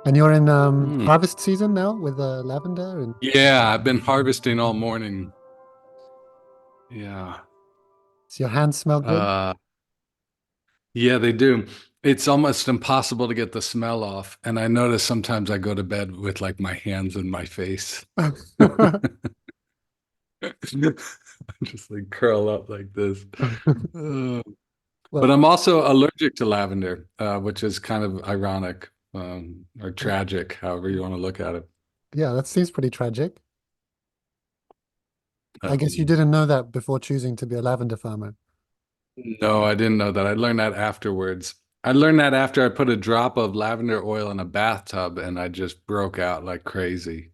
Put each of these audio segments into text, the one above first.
And you're in Mm. harvest season now with lavender, and Yeah, I've been harvesting all morning. Yeah. does your hands smell good? Uh, yeah, they do. It's almost impossible to get the smell off. And I notice sometimes I go to bed with like my hands in my face. I just like curl up like this. Uh, but Well, I'm also allergic to lavender, which is kind of ironic, or well, tragic, however you want to look at it. yeah, that seems pretty tragic. I guess you Um, didn't know that before choosing to be a lavender farmer. no, I didn't know that. I learned that afterwards. I learned that after I put a drop of lavender oil in a bathtub and I just broke out like crazy.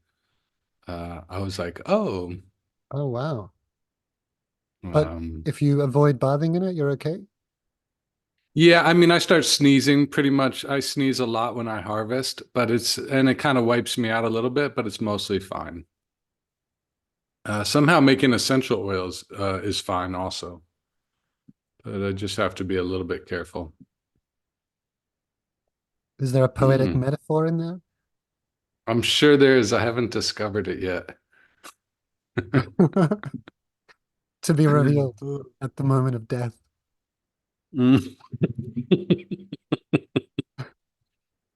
I was like, oh, Oh, wow. But um, if you avoid bathing in it, you're okay? yeah, I mean, I start sneezing pretty much. I sneeze a lot when I harvest, and it kind of wipes me out a little bit, but it's mostly fine. Somehow making essential oils, is fine also, but I just have to be a little bit careful. Is there a poetic Mm, metaphor in there? I'm sure there is. I haven't discovered it yet. To be revealed at the moment of death. Mm.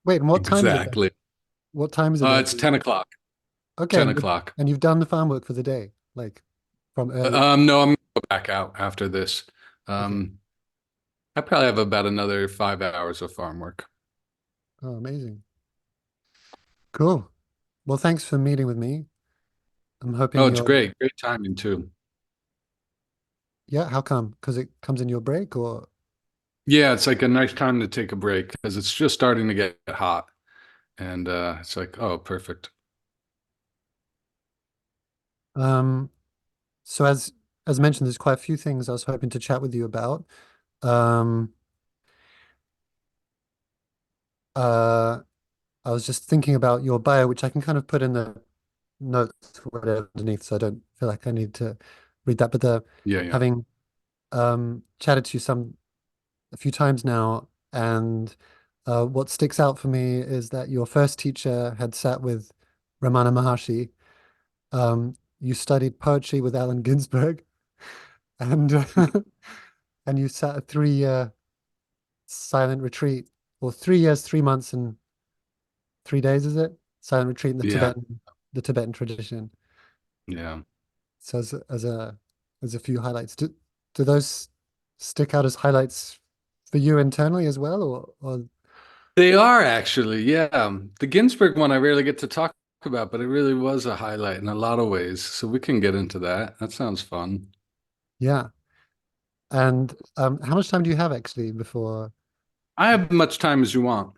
Wait, and what time is it then? Exactly. What time is it there? It's 10 o'clock. Okay, 10 o'clock. and you've done the farm work for the day, like from early. No, I'm gonna go back out after this. Okay. Um, I probably have about another 5 hours of farm work. Oh, amazing. Cool. Well, thanks for meeting with me. I'm hoping Oh, it's you're, great. Great timing too. yeah, how come? Because it comes in your break or, Yeah, it's like a nice time to take a break because it's just starting to get hot. And it's like, oh, perfect. um, so as mentioned, there's quite a few things I was hoping to chat with you about. Um, uh, I was just thinking about your bio, which I can kind of put in the notes or whatever underneath, so I don't feel like I need to read that. But Yeah, yeah. having chatted to you a few times now, and what sticks out for me is that your first teacher had sat with Ramana Maharshi. You studied poetry with Allen Ginsberg, and and you sat a 3 year silent retreat, or 3 years, 3 months, and 3 days, is it? Silent retreat in Yeah, the Tibetan tradition. yeah. So as a few highlights, do those stick out as highlights for you internally as well, or They are actually, yeah. The Ginsburg one I rarely get to talk about, but it really was a highlight in a lot of ways. So we can get into that. That sounds fun. yeah? And how much time do you have actually before? I have much time as you want.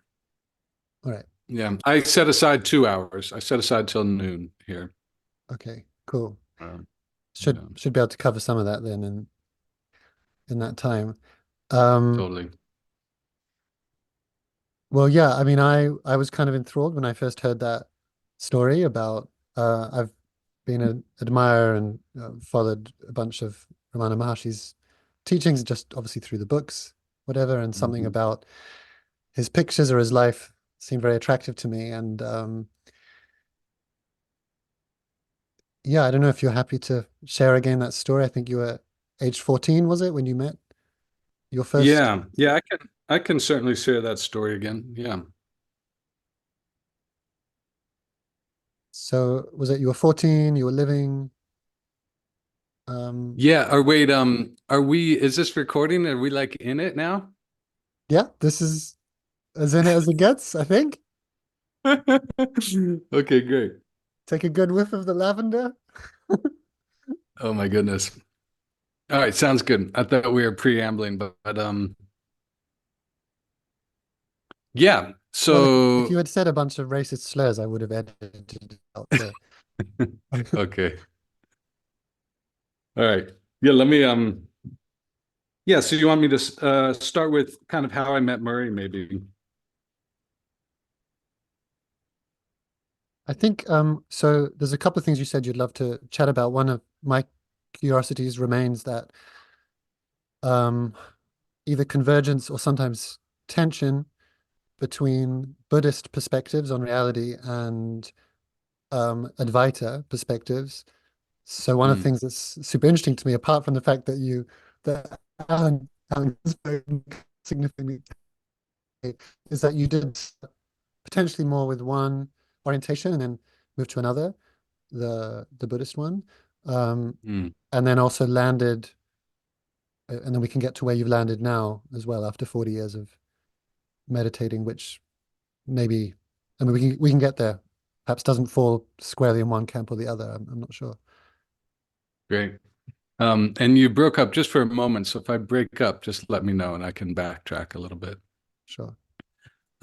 All right. Yeah, I set aside 2 hours. I set aside till noon here. Okay. Cool. Yeah, Should be able to cover some of that then in that time. Um, totally. well, yeah. I mean, I was kind of enthralled when I first heard that story about. I've been an admirer and followed a bunch of Ramana Maharshi's teachings, just obviously through the books, whatever, and something Mhm. about his pictures or his life seemed very attractive to me. And yeah, I don't know if you're happy to share again that story. I think you were age 14, was it, when you met your first? Yeah, yeah, I can certainly share that story again. Yeah. So was it you were 14, you were living? Um, Yeah, or wait, is this recording? Are we like in it now? yeah, this is as in it as it gets, I think. Okay, great. Take a good whiff of the lavender. Oh my goodness. All right, sounds good. I thought we were preambling, but yeah. Well, if you So had said a bunch of racist slurs, I would have edited it out. So. okay. All right. Yeah, let me yeah, so you want me to start with kind of how I met Murray maybe? I think so there's a couple of things you said you'd love to chat about. One of my curiosities remains that um either convergence or sometimes tension between Buddhist perspectives on reality and Advaita perspectives. So one of the Mm, things that's super interesting to me, apart from the fact that Alan Ginsberg significantly, is that you did potentially more with one orientation and then moved to another, the Buddhist one, um, mm. and then also landed, and then we can get to where you've landed now as well after 40 years of meditating, which maybe, I mean, we can get there. Perhaps doesn't fall squarely in one camp or the other. I'm not sure. Great. And you broke up just for a moment, so if I break up, just let me know and I can backtrack a little bit. Sure.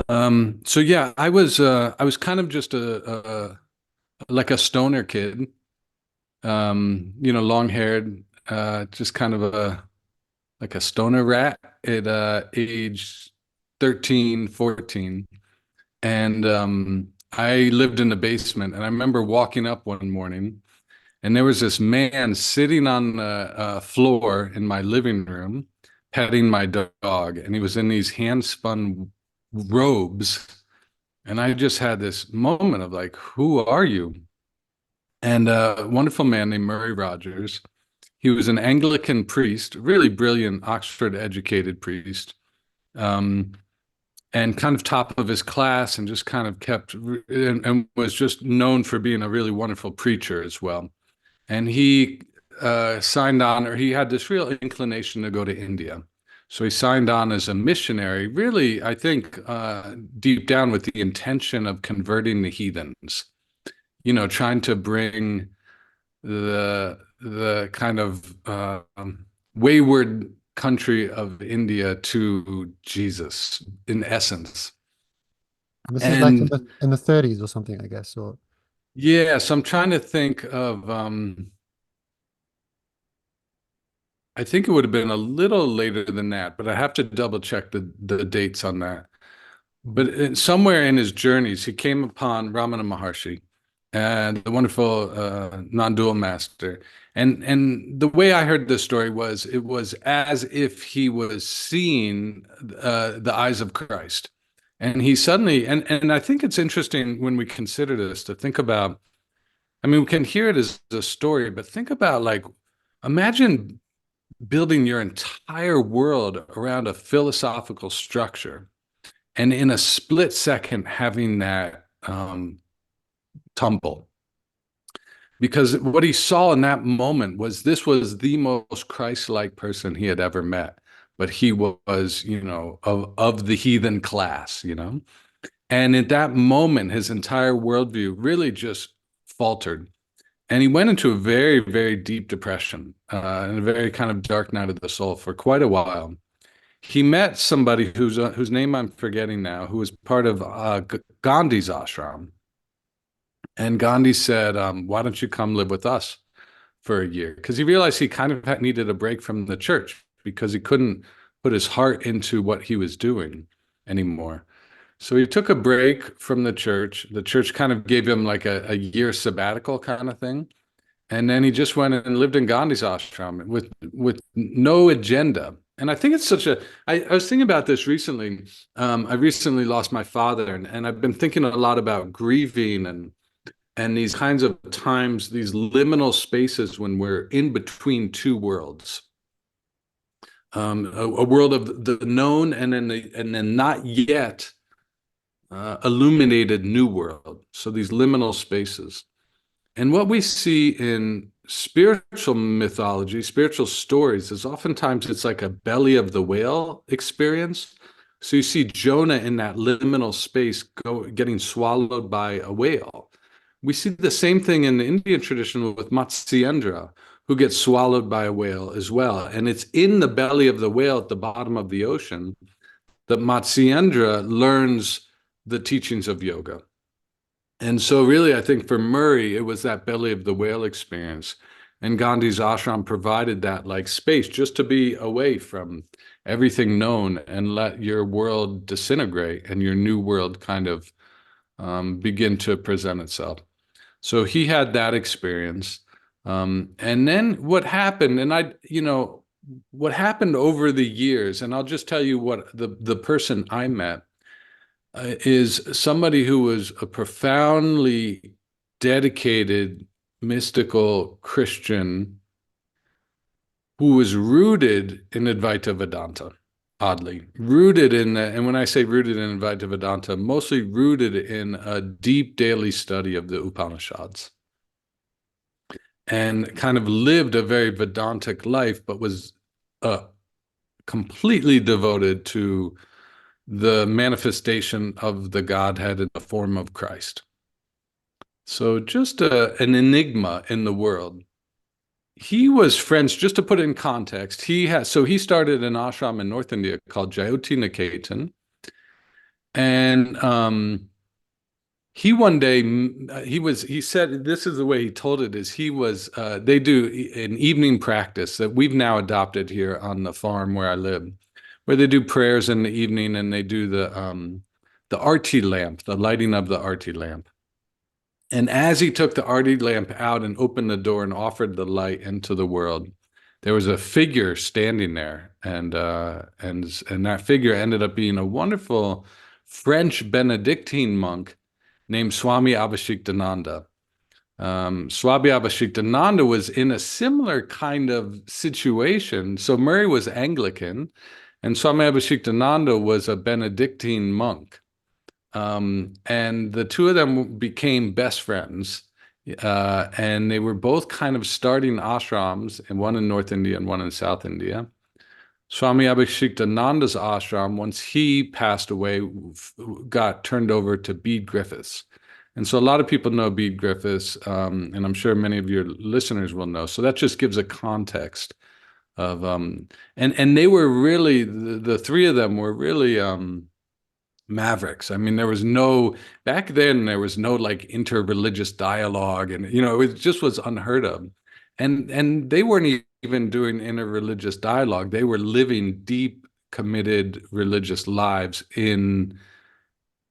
So yeah, I was kind of just a like a stoner kid, long haired, just kind of like a stoner rat at age 13, 14. And I lived in the basement, and I remember walking up one morning, and there was this man sitting on the floor in my living room, petting my dog, and he was in these hand-spun robes. And I just had this moment of like, who are you? And a wonderful man named Murray Rogers. He was an Anglican priest, really brilliant, Oxford educated priest. Um, and kind of top of his class, and just kind of kept and was just known for being a really wonderful preacher as well. And he signed on, or he had this real inclination to go to India. So he signed on as a missionary, really, I think, deep down with the intention of converting the heathens, trying to bring the kind of wayward country of India to Jesus in essence. And this is like in And the 30s or something, I guess. Or yeah, so I'm trying to think of I think it would have been a little later than that, but I have to double check the dates on that. Mhm. But somewhere in his journeys, he came upon Ramana Maharshi, and the wonderful non-dual master. And the way I heard this story was it was as if he was seeing the eyes of Christ. And he suddenly, and I think it's interesting when we consider this to think about, I mean, we can hear it as a story, but think about like, imagine building your entire world around a philosophical structure, and in a split second having that tumble, because what he saw in that moment was this was the most Christ-like person he had ever met, but he was, of the heathen class, and at that moment his entire worldview really just faltered, and he went into a very, very deep depression, and a very kind of dark night of the soul for quite a while. He met somebody whose name I'm forgetting now, who was part of Gandhi's ashram. And Gandhi said, "Why don't you come live with us for a year?" Because he realized he kind of needed a break from the church because he couldn't put his heart into what he was doing anymore. So he took a break from the church. The church kind of gave him like a year sabbatical kind of thing. And then he just went and lived in Gandhi's ashram with no agenda. And I think it's I was thinking about this recently. I recently lost my father, and I've been thinking a lot about grieving and these kinds of times, these liminal spaces when we're in between two worlds. A world of the known and then not yet illuminated new world. So these liminal spaces. And what we see in spiritual mythology, spiritual stories, is oftentimes it's like a belly of the whale experience. So you see Jonah in that liminal space getting swallowed by a whale. We see the same thing in the Indian tradition with Matsyendra, who gets swallowed by a whale as well. And it's in the belly of the whale at the bottom of the ocean that Matsyendra learns the teachings of yoga. And so, really, I think for Murray, it was that belly of the whale experience. And Gandhi's ashram provided that like space just to be away from everything known and let your world disintegrate and your new world kind of begin to present itself. So he had that experience. And then what happened, and what happened over the years, and I'll just tell you what the person I met, is somebody who was a profoundly dedicated mystical Christian who was rooted in Advaita Vedanta, oddly. Rooted in, and when I say rooted in Advaita Vedanta, mostly rooted in a deep daily study of the Upanishads, and kind of lived a very Vedantic life, but was completely devoted to the manifestation of the Godhead in the form of Christ. So just an enigma in the world. He was French, just to put it in context. He started an ashram in North India called Jyoti Niketan, and he one day he said this is the way he told it is they do an evening practice that we've now adopted here on the farm where I live, where they do prayers in the evening and they do the arti lamp, the lighting of the arti lamp. And as he took the arti lamp out and opened the door and offered the light into the world, there was a figure standing there, and that figure ended up being a wonderful French Benedictine monk named Swami Abhishektananda. Swami Abhishektananda was in a similar kind of situation. So Murray was Anglican, and Swami Abhishektananda was a Benedictine monk. And the two of them became best friends. And they were both kind of starting ashrams, and one in North India and one in South India. Swami Abhishektananda's ashram, once he passed away, got turned over to Bede Griffiths. And so a lot of people know Bede Griffiths, and I'm sure many of your listeners will know. So that just gives a context of, and they were really, the three of them were really mavericks. I mean, back then, there was no like interreligious dialogue, and, it just was unheard of. And they weren't even doing interreligious dialogue. They were living deep, committed religious lives in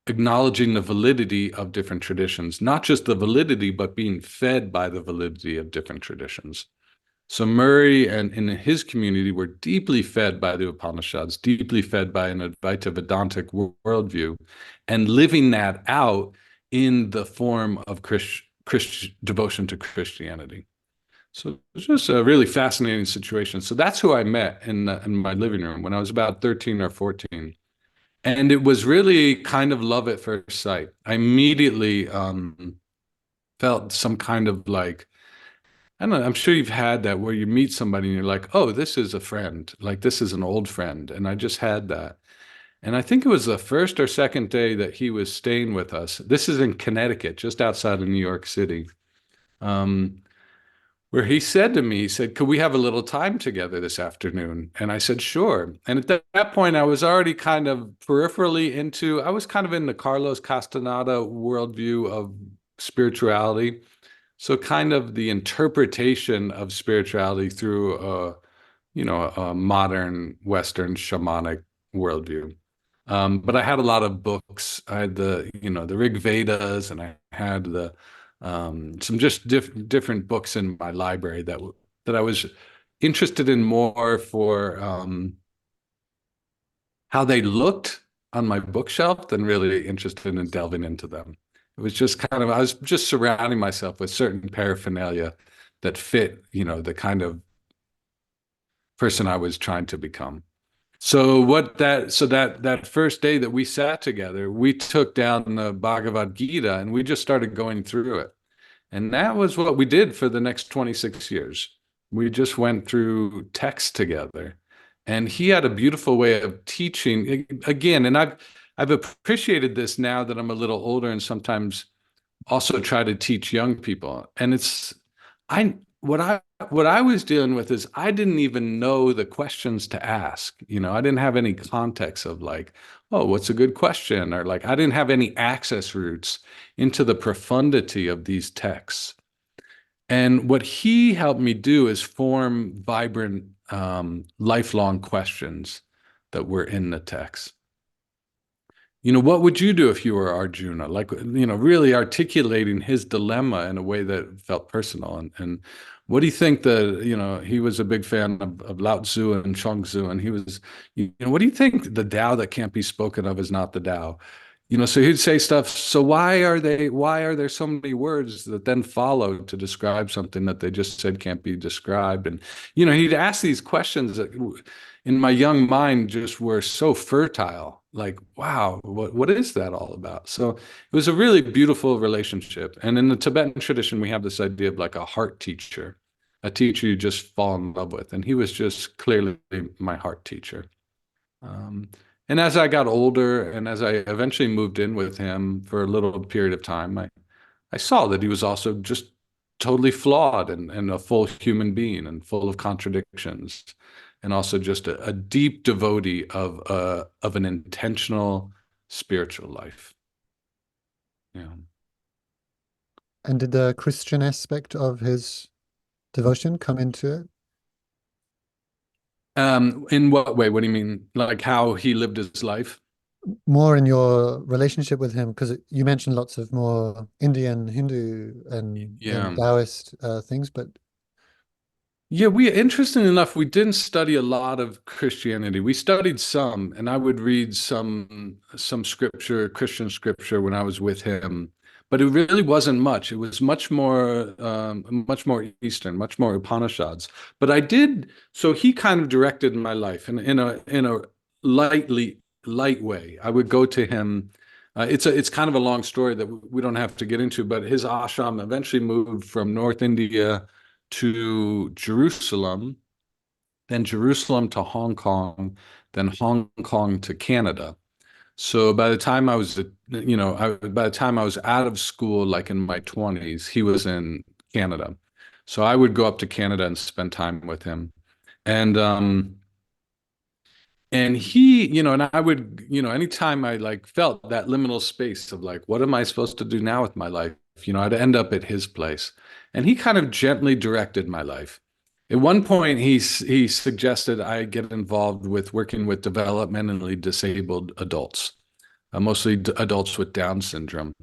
acknowledging the validity of different traditions, not just the validity, but being fed by the validity of different traditions. So Murray and in his community were deeply fed by the Upanishads, deeply fed by an Advaita Vedantic worldview, and living that out in the form of devotion to Christianity. So it's just a really fascinating situation. So that's who I met in my living room when I was about 13 or 14. And it was really kind of love at first sight. I immediately felt some kind of like, I don't know, I'm sure you've had that where you meet somebody and you're like, oh, this is a friend. Like, this is an old friend. And I just had that. And I think it was the first or second day that he was staying with us. This is in Connecticut, just outside of New York City. Where he said to me, he said, could we have a little time together this afternoon? And I said, sure. And at that point, I was already kind of I was kind of in the Carlos Castaneda worldview of spirituality. So kind of the interpretation of spirituality through a modern Western shamanic worldview. But I had a lot of books. I had the Rig Vedas, and I had some just different books in my library that I was interested in more for how they looked on my bookshelf than really interested in delving into them. It was just kind of, I was just surrounding myself with certain paraphernalia that fit, the kind of person I was trying to become. So that first day that we sat together, we took down the Bhagavad Gita and we just started going through it. And that was what we did for the next 26 years. We just went through text together. And he had a beautiful way of teaching again. And I've appreciated this now that I'm a little older, and sometimes also try to teach young people. And what I was dealing with is I didn't even know the questions to ask. I didn't have any context of like, oh, what's a good question? Or like, I didn't have any access routes into the profundity of these texts. And what he helped me do is form vibrant, lifelong questions that were in the text. What would you do if you were Arjuna? Like, really articulating his dilemma in a way that felt personal. And what do you think he was a big fan of Lao Tzu and Chuang Tzu, and he was, what do you think the Tao that can't be spoken of is not the Tao? So he'd say stuff. So why are there so many words that then follow to describe something that they just said can't be described? And, he'd ask these questions that in my young mind just were so fertile. Like, wow, what is that all about? So it was a really beautiful relationship. And in the Tibetan tradition, we have this idea of like a heart teacher, a teacher you just fall in love with. And he was just clearly my heart teacher. Um, and as I got older and as I eventually moved in with him for a little period of time, I saw that he was also just totally flawed and a full human being and full of contradictions, and also just a deep devotee of an intentional spiritual life. Yeah. And did the Christian aspect of his devotion come into it? In what way? What do you mean? Like how he lived his life? More in your relationship with him, because you mentioned lots of more Indian, Hindu, and Yeah. Taoist things, but Yeah, interestingly enough, we didn't study a lot of Christianity. We studied some, and I would read some scripture, Christian scripture when I was with him, but it really wasn't much. It was much more Eastern, much more Upanishads. But I did, so he kind of directed my life in a light way. I would go to him. It's kind of a long story that we don't have to get into, but his ashram eventually moved from North India to Jerusalem, then Jerusalem to Hong Kong, then Hong Kong to Canada. So by the time I was, by the time I was out of school, like in my 20s, he was in Canada. So I would go up to Canada and spend time with him. And he, and I would, anytime I like felt that liminal space of like, what am I supposed to do now with my life? I'd end up at his place. And he kind of gently directed my life. At one point, he suggested I get involved with working with developmentally disabled adults, mostly adults with Down syndrome.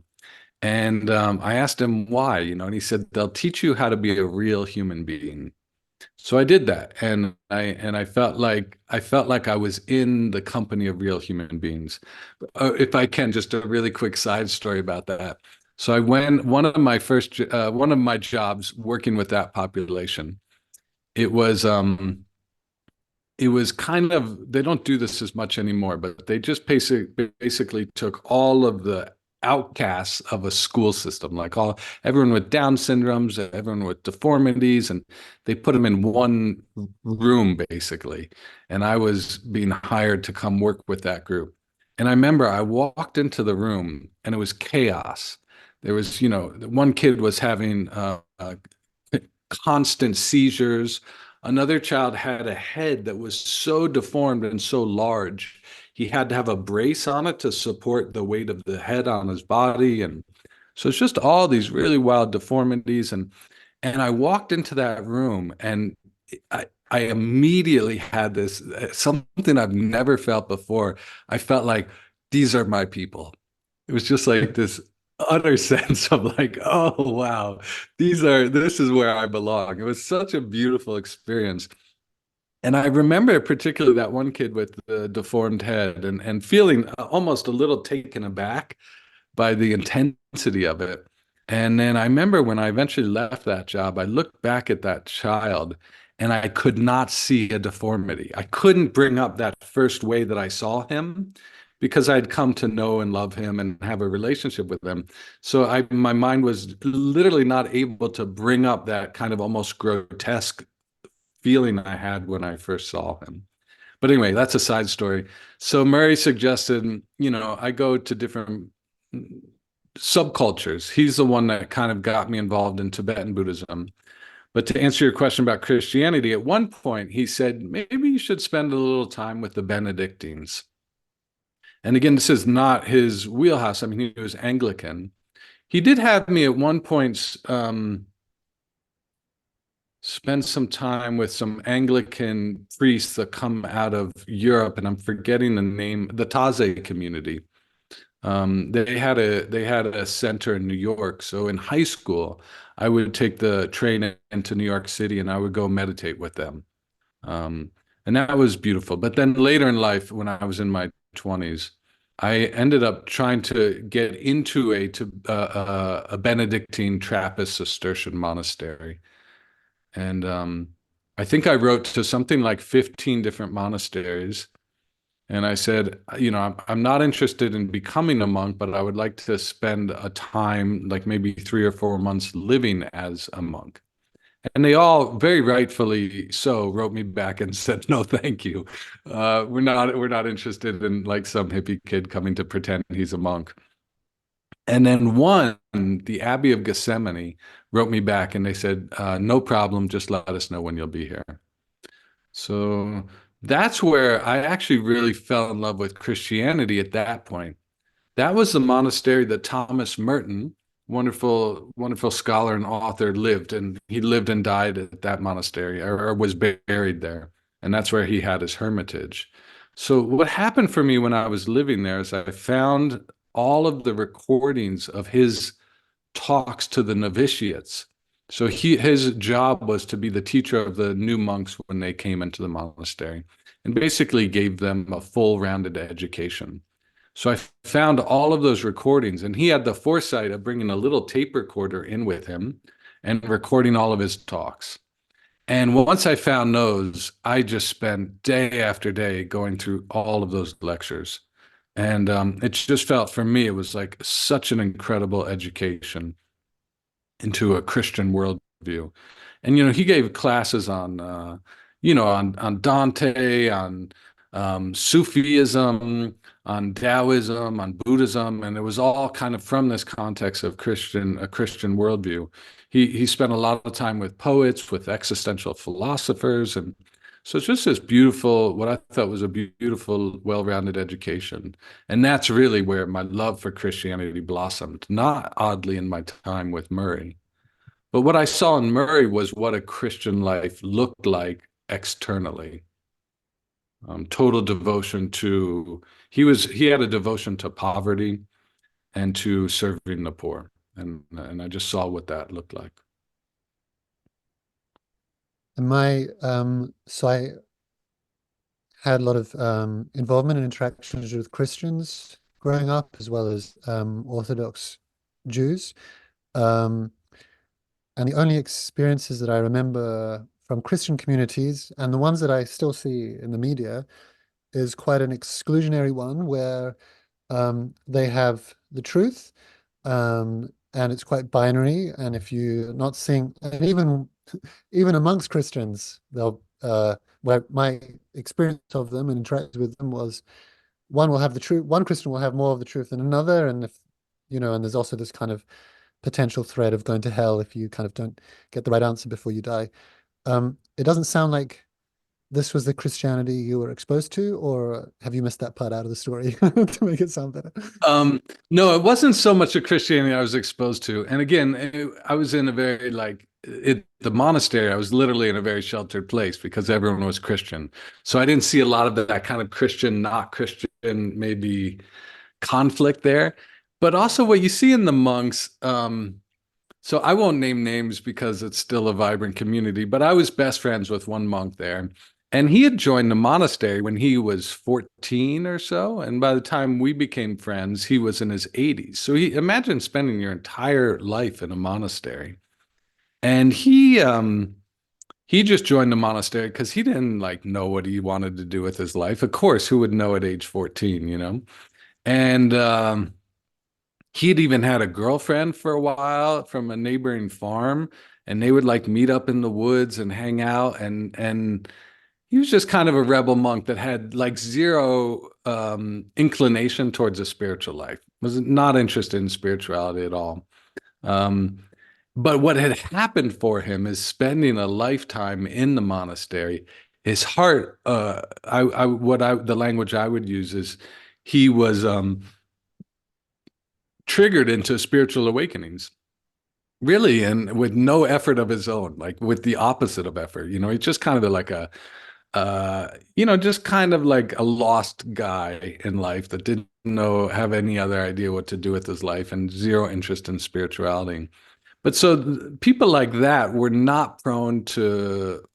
And I asked him why, and he said, they'll teach you how to be a real human being. So I did that, and I felt like I was in the company of real human beings. If I can, just a really quick side story about that. So I went one of my jobs working with that population. It was it was kind of, they don't do this as much anymore, but they just basically took all of the outcasts of a school system, like everyone with Down syndromes, everyone with deformities, and they put them in one room basically. And I was being hired to come work with that group. And I remember I walked into the room and it was chaos. There was, one kid was having constant seizures. Another child had a head that was so deformed and so large, he had to have a brace on it to support the weight of the head on his body. And so it's just all these really wild deformities. And I walked into that room and I immediately had this something I've never felt before. I felt like these are my people. It was just like this utter sense of like, oh wow, this is where I belong. It was such a beautiful experience. And I remember particularly that one kid with the deformed head and feeling almost a little taken aback by the intensity of it. And then I remember when I eventually left that job, I looked back at that child and I could not see a deformity. I couldn't bring up that first way that I saw him because I'd come to know and love him and have a relationship with him. So my mind was literally not able to bring up that kind of almost grotesque feeling I had when I first saw him. But anyway, that's a side story. So Murray suggested, I go to different subcultures. He's the one that kind of got me involved in Tibetan Buddhism. But to answer your question about Christianity, at one point he said, maybe you should spend a little time with the Benedictines. And again, this is not his wheelhouse. I mean, he was Anglican. He did have me at one point spend some time with some Anglican priests that come out of Europe, and I'm forgetting the name, the Taizé community. They had a center in New York. So in high school, I would take the train into New York City and I would go meditate with them. And that was beautiful. But then later in life, when I was in my 20s, I ended up trying to get into a Benedictine Trappist Cistercian monastery. And I think I wrote to something like 15 different monasteries. And I said, I'm not interested in becoming a monk, but I would like to spend a time, like maybe 3 or 4 months living as a monk. And they all, very rightfully so, wrote me back and said, "No, thank you. We're not interested in like some hippie kid coming to pretend he's a monk." And then one, the Abbey of Gethsemane, wrote me back and they said, "No problem. Just let us know when you'll be here." So that's where I actually really fell in love with Christianity at that point. That was the monastery that Thomas Merton, wonderful, wonderful scholar and author, lived, and he lived and died at that monastery, or was buried there, and that's where he had his hermitage. So what happened for me when I was living there is I found all of the recordings of his talks to the novitiates. So his job was to be the teacher of the new monks when they came into the monastery, and basically gave them a full rounded education. So I found all of those recordings, and he had the foresight of bringing a little tape recorder in with him and recording all of his talks. And once I found those, I just spent day after day going through all of those lectures. And it just felt for me, it was like such an incredible education into a Christian worldview. And he gave classes on on Dante, on Sufism, on Taoism, on Buddhism, and it was all kind of from this context of a Christian worldview. He spent a lot of time with poets, with existential philosophers, and so it's just this beautiful, what I thought was a beautiful, well-rounded education. And that's really where my love for Christianity blossomed, not oddly in my time with Murray. But what I saw in Murray was what a Christian life looked like externally. Total devotion to, he had a devotion to poverty and to serving the poor. And I just saw what that looked like. And so I had a lot of involvement and interactions with Christians growing up, as well as Orthodox Jews. Um, and the only experiences that I remember from Christian communities, and the ones that I still see in the media, is quite an exclusionary one where they have the truth, and it's quite binary. And if you're not seeing, and even amongst Christians, they'll where my experience of them and interaction with them was one will have the truth, one Christian will have more of the truth than another, and if and there's also this kind of potential threat of going to hell if you kind of don't get the right answer before you die. It doesn't sound like this was the Christianity you were exposed to, or have you missed that part out of the story to make it sound better? No, it wasn't so much a Christianity I was exposed to. And again, I was in a very the monastery, I was literally in a very sheltered place because everyone was Christian. So I didn't see a lot of that kind of Christian, not Christian, maybe conflict there. But also what you see in the monks, so I won't name names because it's still a vibrant community, but I was best friends with one monk there. And he had joined the monastery when he was 14 or so. And by the time we became friends, he was in his 80s. So imagine spending your entire life in a monastery. And he just joined the monastery because he didn't like know what he wanted to do with his life. Of course, who would know at age 14? And he'd even had a girlfriend for a while from a neighboring farm, and they would like meet up in the woods and hang out. And he was just kind of a rebel monk that had like zero inclination towards a spiritual life, was not interested in spirituality at all. Um, but what had happened for him is spending a lifetime in the monastery. His heart, the language I would use is he was triggered into spiritual awakenings, really, and with no effort of his own, like with the opposite of effort. He's just kind of like just kind of like a lost guy in life that didn't have any other idea what to do with his life and zero interest in spirituality. But so people like that were not prone to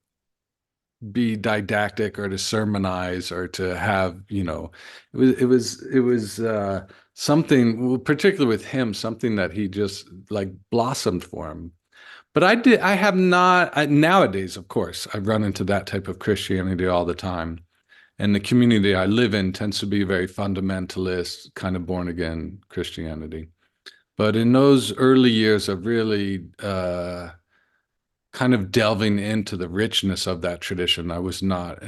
be didactic or to sermonize or to have, it was something, well, particularly with him, something that he just like blossomed for him. But I have not, nowadays, of course, I run into that type of Christianity all the time. And the community I live in tends to be very fundamentalist, kind of born again Christianity. But in those early years of really kind of delving into the richness of that tradition, I was not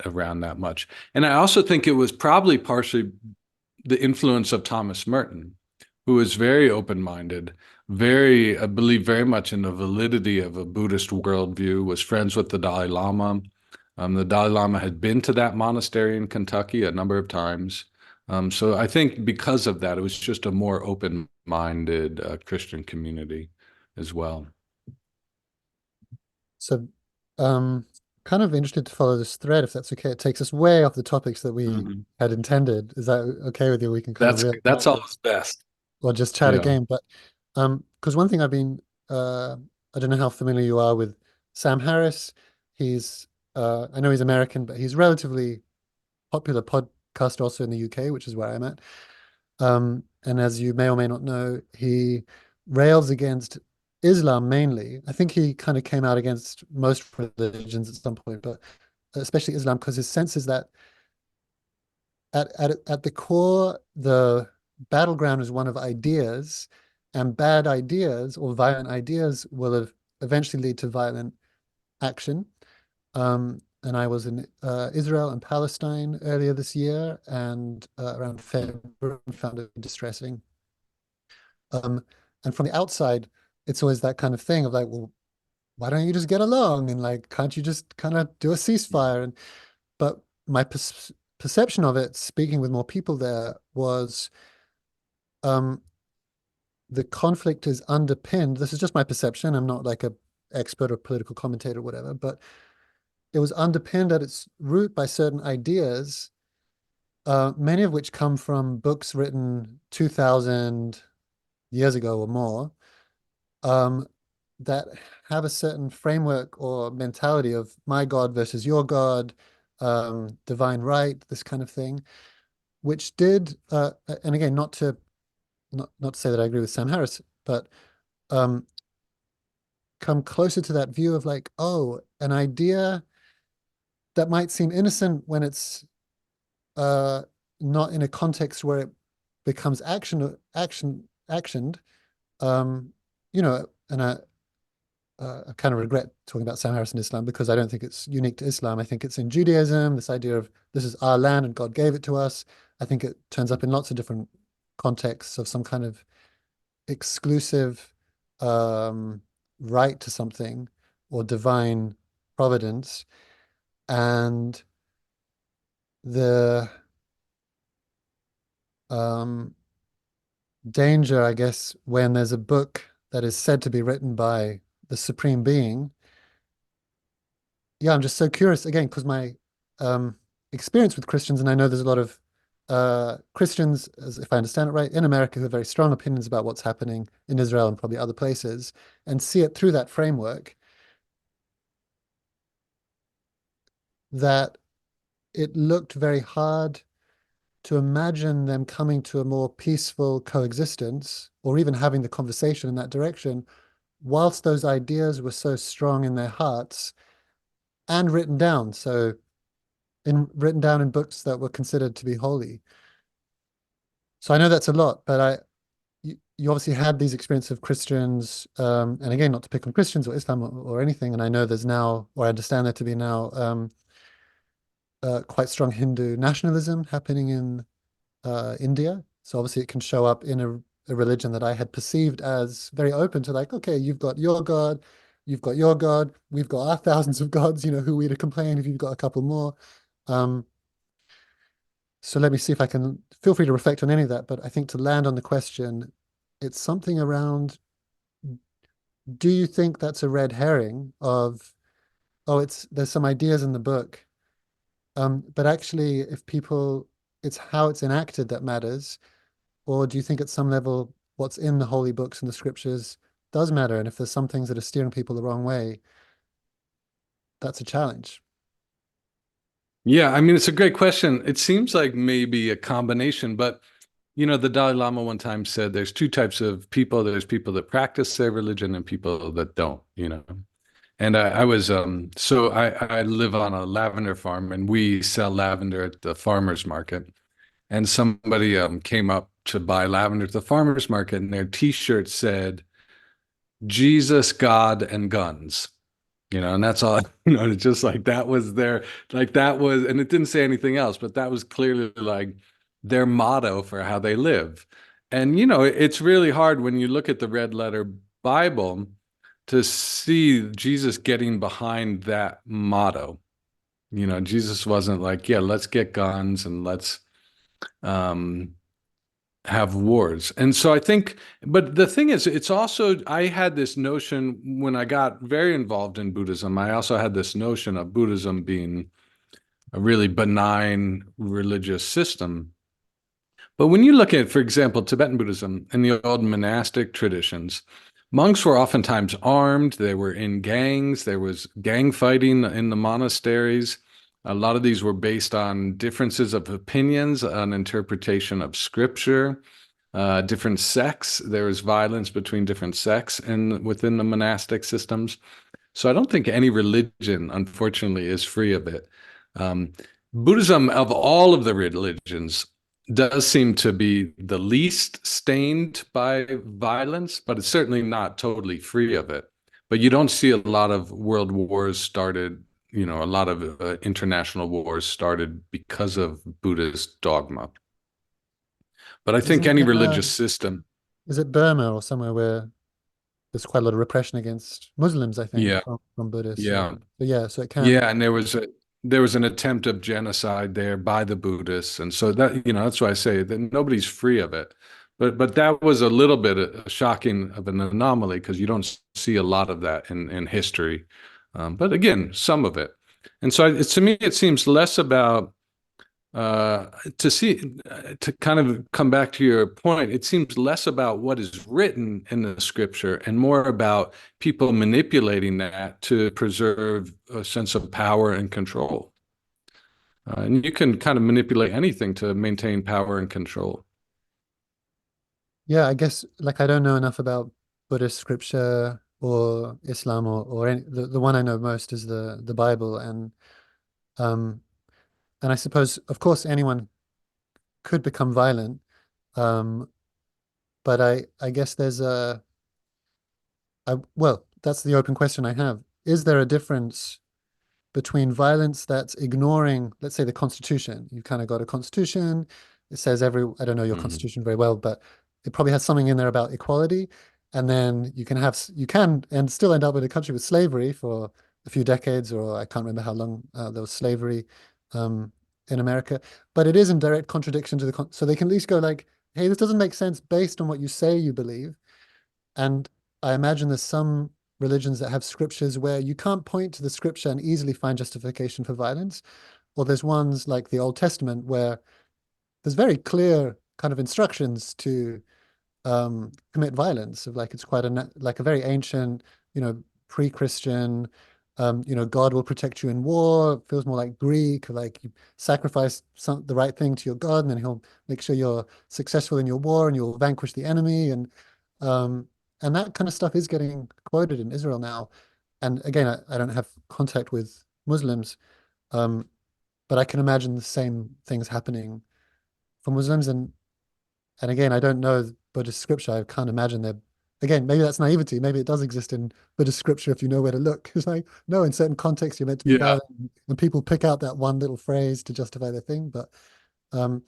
around that much. And I also think it was probably partially the influence of Thomas Merton, who was very open-minded, I believe very much in the validity of a Buddhist worldview, was friends with the Dalai Lama. The Dalai Lama had been to that monastery in Kentucky a number of times. So I think because of that, it was just a more open-minded Christian community as well. So, um, kind of interested to follow this thread, if that's okay. It takes us way off the topics that we Mhm. had intended. Is that okay with you? We can kind of That's reel that's always best. or just chat Yeah. again. But because one thing I've been I don't know how familiar you are with Sam Harris. He's I know he's American, but he's relatively popular podcast also in the UK, which is where I'm at. And as you may or may not know, he rails against Islam mainly. I think he kind of came out against most religions at some point, but especially Islam, because his sense is that at the core, the battleground is one of ideas, and bad ideas or violent ideas will eventually lead to violent action. And I was in Israel and Palestine earlier this year, and around February, found it distressing. Um, and from the outside, it's always that kind of thing of like, well, why don't you just get along? And like, can't you just kind of do a ceasefire? And but my perception of it, speaking with more people there, was um, the conflict is underpinned. This is just my perception. I'm not like a expert or political commentator or whatever, but it was underpinned at its root by certain ideas, many of which come from books written 2000 years ago or more, um, that have a certain framework or mentality of my God versus your God, divine right, this kind of thing, which did, and again, not to say that I agree with Sam Harris, but um, come closer to that view of like, oh, an idea that might seem innocent when it's not in a context where it becomes actioned. Um, and I kind of regret talking about Sam Harris in Islam because I don't think it's unique to Islam. I think it's in Judaism, this idea of this is our land and God gave it to us. I think it turns up in lots of different contexts of some kind of exclusive um, right to something or divine providence. And the um, danger, I guess, when there's a book that is said to be written by the Supreme Being. Yeah, I'm just so curious again, because my um, experience with Christians, and I know there's a lot of Christians, as if I understand it right, in America who have very strong opinions about what's happening in Israel and probably other places, and see it through that framework, that it looked very hard to imagine them coming to a more peaceful coexistence or even having the conversation in that direction, whilst those ideas were so strong in their hearts and written down. So written down in books that were considered to be holy. So I know that's a lot, but you obviously had these experiences of Christians, and again, not to pick on Christians or Islam or anything. And I know there's now, or I understand there to be now, quite strong Hindu nationalism happening in India. So obviously, it can show up in a religion that I had perceived as very open to, like, okay, you've got your God, you've got your God, we've got our thousands of gods. Who are we to complain if you've got a couple more? Um, So let me see if I can feel free to reflect on any of that. But I think to land on the question, it's something around, do you think that's a red herring of, oh, there's some ideas in the book. But actually if it's how it's enacted that matters, or do you think at some level what's in the holy books and the scriptures does matter? And if there's some things that are steering people the wrong way, that's a challenge. Yeah, I mean, it's a great question. It seems like maybe a combination, but the Dalai Lama one time said there's two types of people. There's people that practice their religion and people that don't. And I was so I live on a lavender farm and we sell lavender at the farmers market. And somebody came up to buy lavender at the farmers market and their t-shirt said Jesus, God, and guns. And that's all, it's just like that was their, like that was, and it didn't say anything else, but that was clearly like their motto for how they live. And, it's really hard when you look at the red letter Bible to see Jesus getting behind that motto. Jesus wasn't like, yeah, let's get guns and let's um, have wars. And so I think, but the thing is, it's also, I had this notion when I got very involved in Buddhism, I also had this notion of Buddhism being a really benign religious system. But when you look at, for example, Tibetan Buddhism and the old monastic traditions, monks were oftentimes armed, they were in gangs, there was gang fighting in the monasteries. A lot of these were based on differences of opinions, on interpretation of scripture, different sects. There was violence between different sects within the monastic systems. So I don't think any religion, unfortunately, is free of it. Um, Buddhism, of all of the religions, does seem to be the least stained by violence, but it's certainly not totally free of it. But you don't see a lot of world wars started, a lot of international wars started because of Buddhist dogma. But I think Isn't any there, religious system, is it Burma or somewhere where there's quite a lot of repression against Muslims, I think, yeah, from Buddhists. yeah, So yeah, so it can. yeah, and there was an attempt of genocide there by the Buddhists, and so that's why I say that nobody's free of it. But that was a little bit shocking of an anomaly because you don't see a lot of that in history. But again, some of it, and so to me it seems less about uh, to kind of come back to your point, it seems less about what is written in the scripture and more about people manipulating that to preserve a sense of power and control. And you can kind of manipulate anything to maintain power and control. Yeah, I guess like I don't know enough about Buddhist scripture or Islam or any, the one I know most is the Bible um and I suppose of course anyone could become violent um but I guess there's well that's the open question I have. Is there a difference between violence that's ignoring, let's say, the Constitution? You've kind of got a Constitution. It says I don't know your Mhm. Constitution very well, but it probably has something in there about equality. And then you can and still end up in a country with slavery for a few decades, or I can't remember how long there was slavery um, in America. But it is in direct contradiction to so they can at least go like, hey, this doesn't make sense based on what you say you believe. And I imagine there's some religions that have scriptures where you can't point to the scripture and easily find justification for violence. Or there's ones like the Old Testament where there's very clear kind of instructions to commit violence. Of like it's quite like a very ancient, pre-Christian. God will protect you in war. It feels more like Greek, like you sacrifice the right thing to your God, and then he'll make sure you're successful in your war and you'll vanquish the enemy. Um, and that kind of stuff is getting quoted in Israel now. And again, I don't have contact with Muslims, um, but I can imagine the same things happening for Muslims. And again, I don't know Buddhist scripture. I can't imagine there. Again, maybe that's naivety. Maybe it does exist in Buddhist scripture if you know where to look. It's like, no, in certain contexts, you're meant to be Yeah. violent, and people pick out that one little phrase to justify their thing. But um,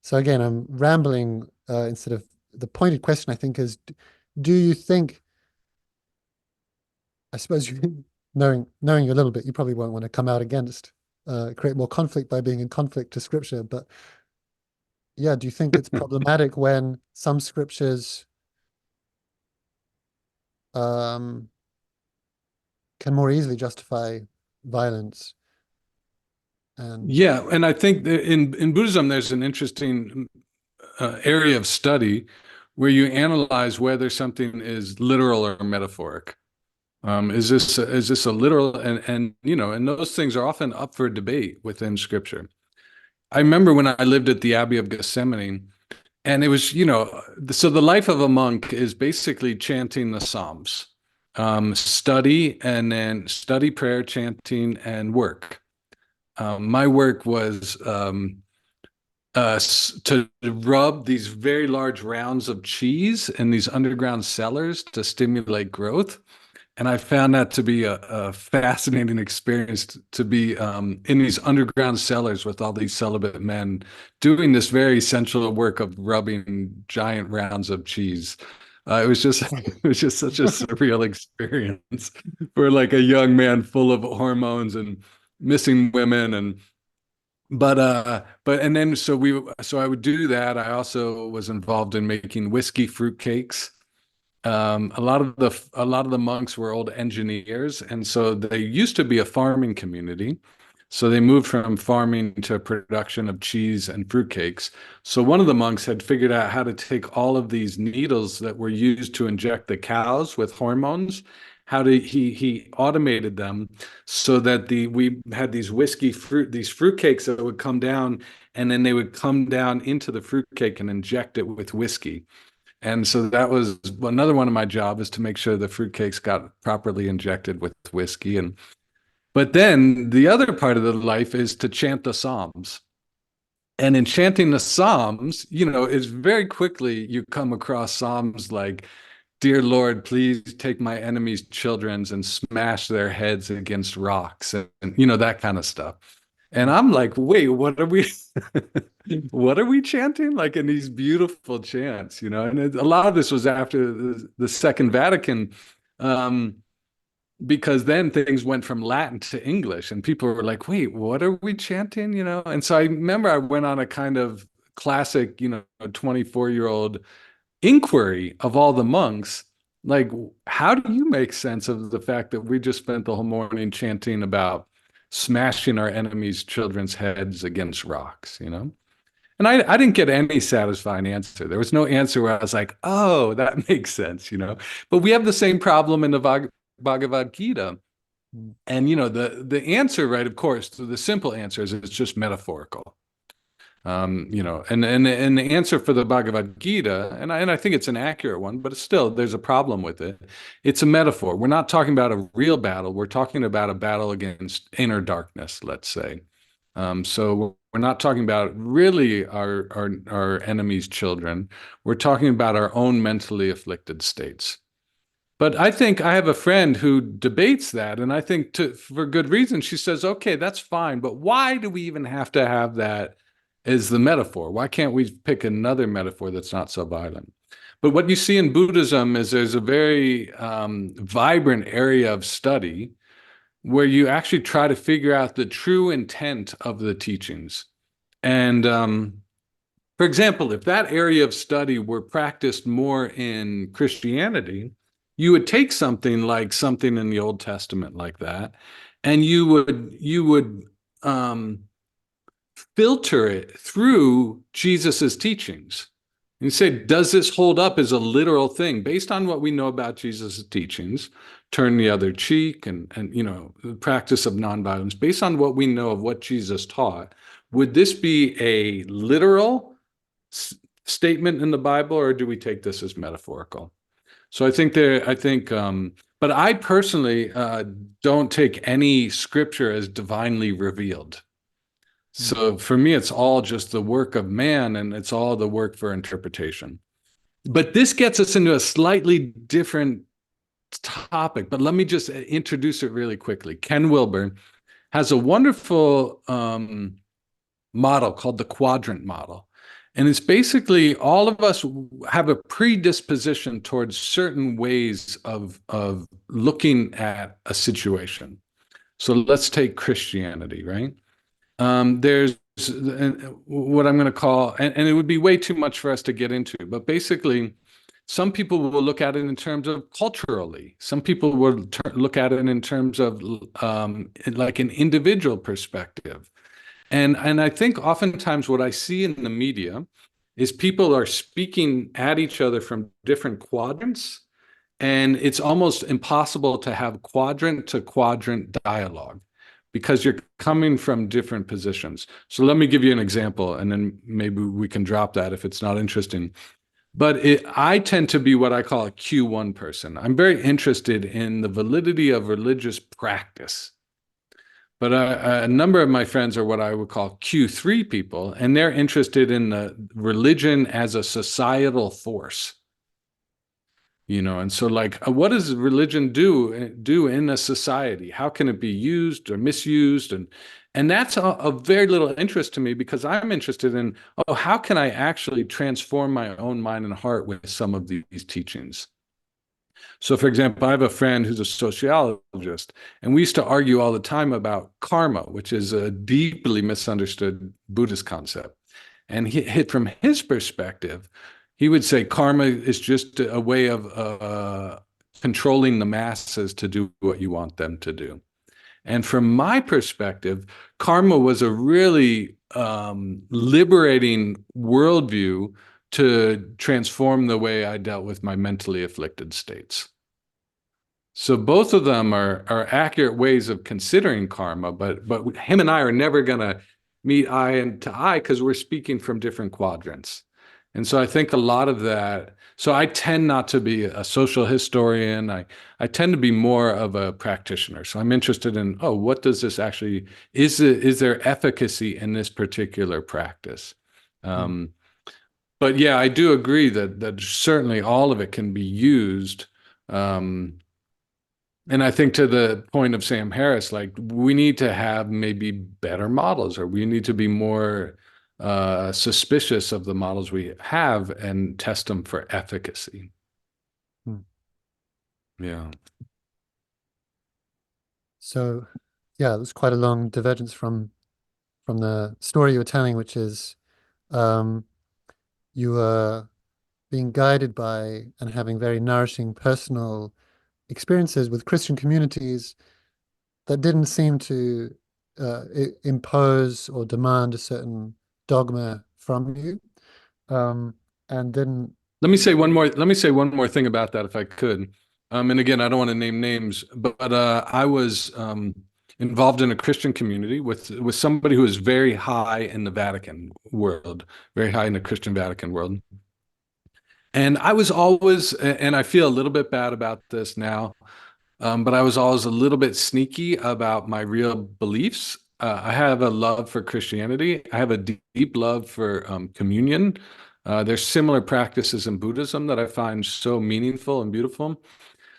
so again, I'm rambling instead of the pointed question, I think, is do you think, I suppose you knowing you a little bit, you probably won't want to come out against create more conflict by being in conflict to scripture. But yeah, do you think it's problematic when some scriptures um, can more easily justify violence? And Yeah, and I think that in Buddhism, there's an interesting area of study where you analyze whether something is literal or metaphoric. Is this a literal, and and those things are often up for debate within Scripture. I remember when I lived at the Abbey of Gethsemane, and it was, so the life of a monk is basically chanting the Psalms, study, and then study, prayer, chanting, and work. My work was to rub these very large rounds of cheese in these underground cellars to stimulate growth. And I found that to be a fascinating experience to be in these underground cellars with all these celibate men doing this very essential work of rubbing giant rounds of cheese. It was just it was just such a surreal experience for like a young man full of hormones and missing women and but and then so I would do that. I also was involved in making whiskey fruit cakes. A lot of the monks were old engineers, and so they used to be a farming community. So they moved from farming to production of cheese and fruitcakes. So one of the monks had figured out how to take all of these needles that were used to inject the cows with hormones, how to he automated them so that we had these fruitcakes that would come down, and then they would come down into the fruitcake and inject it with whiskey. And so that was another one of my job is to make sure the fruitcakes got properly injected with whiskey. But then the other part of the life is to chant the Psalms. And in chanting the Psalms, is very quickly you come across Psalms like, Dear Lord, please take my enemies' children and smash their heads against rocks and that kind of stuff. And I'm like, wait, what are we what are we chanting? Like in these beautiful chants, and a lot of this was after the Second Vatican, because then things went from Latin to English, and people were like, wait, what are we chanting? And so I remember I went on a kind of classic, 24-year-old inquiry of all the monks. Like, how do you make sense of the fact that we just spent the whole morning chanting about smashing our enemies' children's heads against rocks, And I didn't get any satisfying answer. There was no answer where I was like, oh, that makes sense. But we have the same problem in the Bhagavad Gita. And, the answer, right, of course, the simple answer is it's just metaphorical. And the answer for the Bhagavad Gita, and I think it's an accurate one, but it's still there's a problem with it. It's a metaphor. We're not talking about a real battle. We're talking about a battle against inner darkness, let's say. So we're not talking about really our enemy's children. We're talking about our own mentally afflicted states. But I think I have a friend who debates that, and I think for good reason. She says, okay, that's fine, but why do we even have to have that as the metaphor? Why can't we pick another metaphor that's not so violent? But what you see in Buddhism is there's a very vibrant area of study where you actually try to figure out the true intent of the teachings. And for example, if that area of study were practiced more in Christianity, you would take something like something in the Old Testament like that, and you would filter it through Jesus's teachings. You say, does this hold up as a literal thing based on what we know about Jesus' teachings? Turn the other cheek and the practice of nonviolence. Based on what we know of what Jesus taught, would this be a literal statement in the Bible, or do we take this as metaphorical? So but I personally don't take any scripture as divinely revealed. So for me, it's all just the work of man, and it's all the work for interpretation. But this gets us into a slightly different topic, but let me just introduce it really quickly. Ken Wilbur has a wonderful model called the Quadrant model. And it's basically all of us have a predisposition towards certain ways of looking at a situation. So let's take Christianity, right? There's what I'm going to call, and it would be way too much for us to get into, but basically, some people will look at it in terms of culturally. Some people will look at it in terms of like an individual perspective. And I think oftentimes what I see in the media is people are speaking at each other from different quadrants, And it's almost impossible to have quadrant to quadrant dialogue because you're coming from different positions. So let me give you an example, and then maybe we can drop that if it's not interesting. But I tend to be what I call a Q1 person. I'm very interested in the validity of religious practice. But a number of my friends are what I would call Q3 people, and they're interested in the religion as a societal force. And so like, what does religion do in a society? How can it be used or misused? And that's of very little interest to me because I'm interested in, how can I actually transform my own mind and heart with some of these teachings? So, for example, I have a friend who's a sociologist, and we used to argue all the time about karma, which is a deeply misunderstood Buddhist concept. And from his perspective, he would say karma is just a way of controlling the masses to do what you want them to do. And from my perspective, karma was a really liberating worldview to transform the way I dealt with my mentally afflicted states. So both of them are accurate ways of considering karma, but him and I are never going to meet eye to eye because we're speaking from different quadrants. And so I think a lot of that, so I tend not to be a social historian. I tend to be more of a practitioner. So I'm interested in, what does this actually, is there efficacy in this particular practice? But yeah, I do agree that certainly all of it can be used. And I think to the point of Sam Harris, like we need to have maybe better models, or we need to be more suspicious of the models we have and test them for efficacy. Yeah. So, yeah, there's quite a long divergence from the story you were telling, which is you were being guided by and having very nourishing personal experiences with Christian communities that didn't seem to impose or demand a certain dogma from you, and didn't. Let me say one more thing about that, if I could. And again, I don't want to name names, but I was involved in a Christian community with somebody who is very high in the Vatican world, very high in the Christian Vatican world. And I was always, and I feel a little bit bad about this now, but I was always a little bit sneaky about my real beliefs. I have a love for Christianity. I have a deep love for communion. There's similar practices in Buddhism that I find so meaningful and beautiful.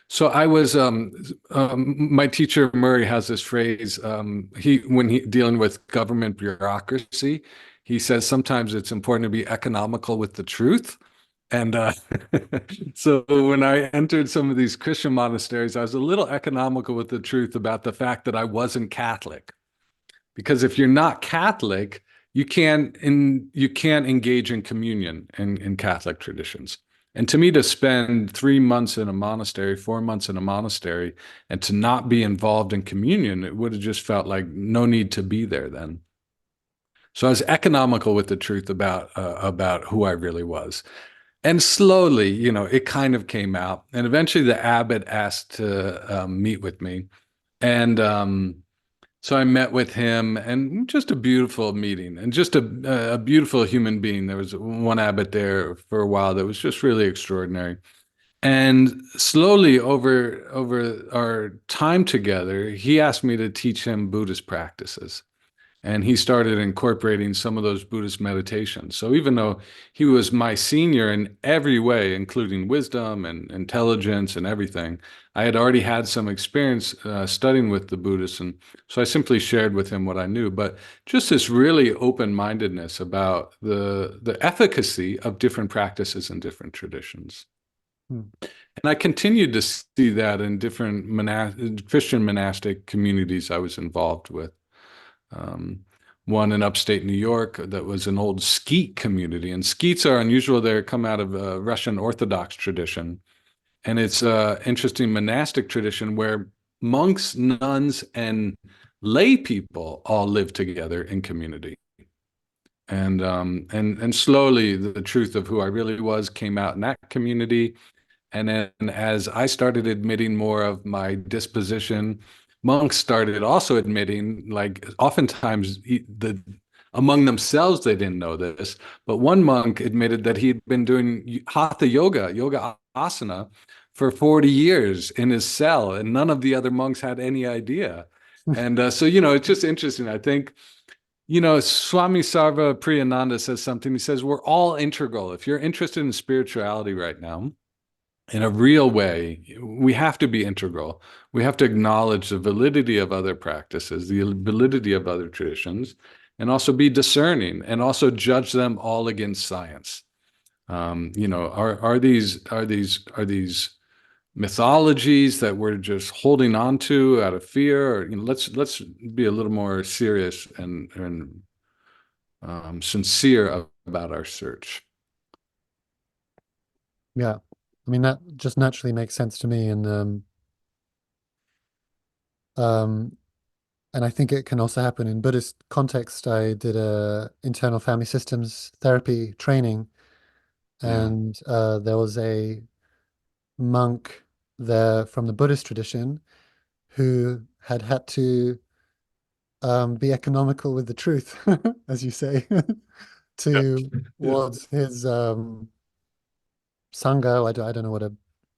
So I was, my teacher Murray has this phrase. When he dealing with government bureaucracy, he says sometimes it's important to be economical with the truth. And so when I entered some of these Christian monasteries, I was a little economical with the truth about the fact that I wasn't Catholic. Because if you're not Catholic, you can't engage in communion in Catholic traditions. And to me, to spend 3 months in a monastery, 4 months in a monastery, and to not be involved in communion, it would have just felt like no need to be there then. So I was economical with the truth about who I really was. And slowly, it kind of came out. And eventually the abbot asked to meet with me. And so I met with him, and just a beautiful meeting, and just a beautiful human being. There was one abbot there for a while that was just really extraordinary. And slowly over our time together, he asked me to teach him Buddhist practices. And he started incorporating some of those Buddhist meditations. So even though he was my senior in every way, including wisdom and intelligence and everything, I had already had some experience studying with the Buddhists. And so I simply shared with him what I knew. But just this really open-mindedness about the efficacy of different practices and different traditions. And I continued to see that in different Christian monastic communities I was involved with. One in upstate New York that was an old skeet community, and skeets are unusual. They come out of a Russian Orthodox tradition, and it's an interesting monastic tradition where monks, nuns, and lay people all live together in community. And slowly the truth of who I really was came out in that community. And then as I started admitting more of my disposition, monks started also admitting, like oftentimes the among themselves they didn't know this, but one monk admitted that he'd been doing hatha yoga asana for 40 years in his cell, and none of the other monks had any idea. And so, it's just interesting. I think, Swami Sarva Priyananda says something. He says, we're all integral. If you're interested in spirituality right now, in a real way, we have to be integral. We have to acknowledge the validity of other practices, the validity of other traditions, and also be discerning and also judge them all against science. Are these mythologies that we're just holding on to out of fear? Or, let's be a little more serious and sincere about our search. Yeah. I mean, that just naturally makes sense to me. Um, and I think it can also happen in Buddhist context. I did a internal family systems therapy training, Yeah, and there was a monk there from the Buddhist tradition who had to be economical with the truth, as you say, yeah, towards his Sangha. I don't know what a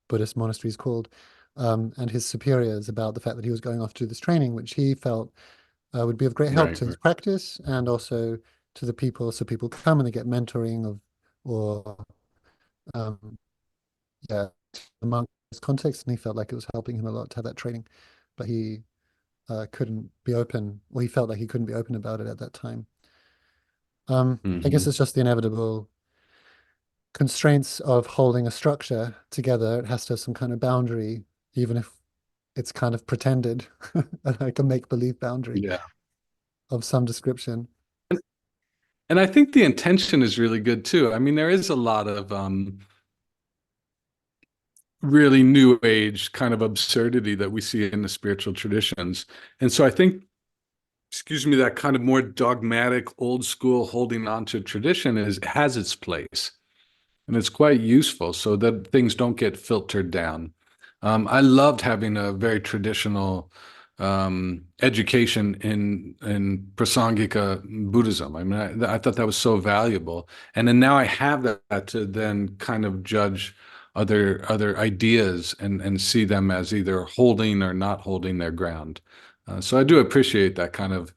Buddhist monastery is called, and his superiors about the fact that he was going off to this training, which he felt would be of great help right, to his right. practice and also to the people. So people come and they get mentoring or um, yeah, the monk's context, and he felt like it was helping him a lot to have that training, but he couldn't be open, or he felt like he couldn't be open about it at that time. I guess Hmm. it's just the inevitable constraints of holding a structure together. It has to have some kind of boundary, even if it's kind of pretended, like a make-believe boundary Yeah. of some description. And I think the intention is really good too. I mean, there is a lot of really new age kind of absurdity that we see in the spiritual traditions. And so I think, excuse me, that kind of more dogmatic, old school holding on to tradition has its place. And it's quite useful so that things don't get filtered down. I loved having a very traditional education in Prasangika Buddhism. I mean, I thought that was so valuable, and then now I have that to then kind of judge other ideas and see them as either holding or not holding their ground. So I do appreciate that kind of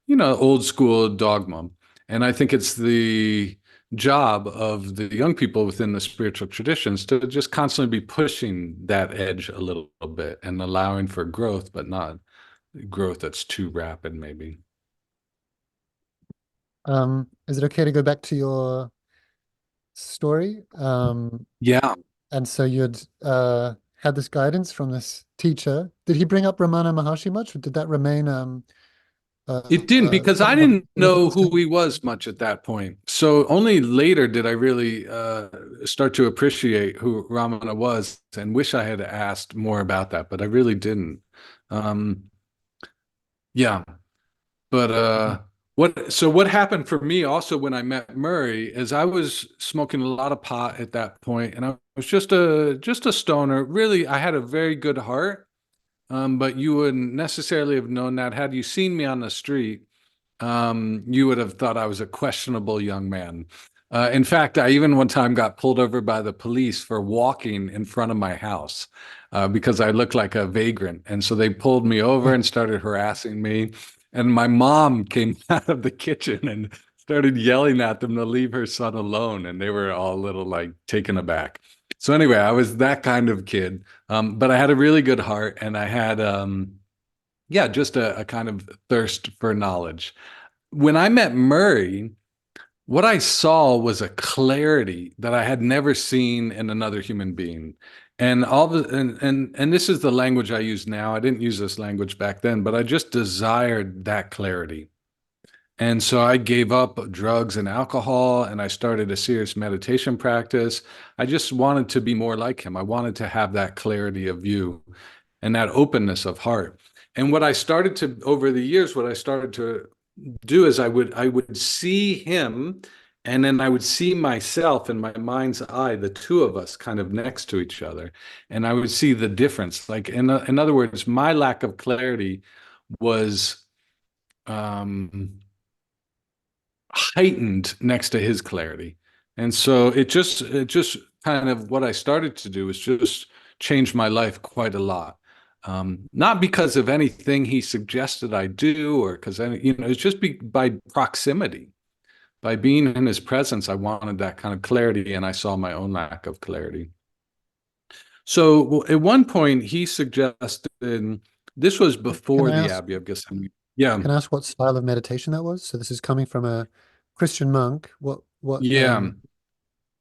old school dogma. And I think it's the job of the young people within the spiritual traditions to just constantly be pushing that edge a little bit and allowing for growth, but not growth that's too rapid, maybe. Is it okay to go back to your story? Yeah, And so you'd had this guidance from this teacher. Did he bring up Ramana Maharshi much, or did that remain it didn't because I something of didn't know significance to who him? he was much at that point. So only later did I really start to appreciate who Ramana was and wish I had asked more about that, but I really didn't. Um, yeah, but what happened for me also when I met Murray is I was smoking a lot of pot at that point, and I was just a stoner. Really, I had a very good heart, but you wouldn't necessarily have known that had you seen me on the street. You would have thought I was a questionable young man. In fact, I even one time got pulled over by the police for walking in front of my house because I looked like a vagrant. And so they pulled me over and started harassing me. And my mom came out of the kitchen and started yelling at them to leave her son alone. And they were all a little like taken aback. So anyway, I was that kind of kid. But I had a really good heart and I had, yeah, just a kind of thirst for knowledge. When I met Murray, what I saw was a clarity that I had never seen in another human being. And all the and this is the language I use now. I didn't use this language back then, but I just desired that clarity. And so I gave up drugs and alcohol and I started a serious meditation practice. I just wanted to be more like him. I wanted to have that clarity of view and that openness of heart. And what I started to over the years, what I started to do is I would see him And then I would see myself in my mind's eye, the two of us kind of next to each other. And I would see the difference. Like, in other words, my lack of clarity was heightened next to his clarity. And so it just kind of what I started to do was just change my life quite a lot. Not because of anything he suggested I do, or because it's just by proximity. By being in his presence, I wanted that kind of clarity, and I saw my own lack of clarity. So at one point, he suggested, this was Can before I the ask, Abbey of Gethsemane. Yeah, can I ask what style of meditation that was? So this is coming from a Christian monk. What, yeah.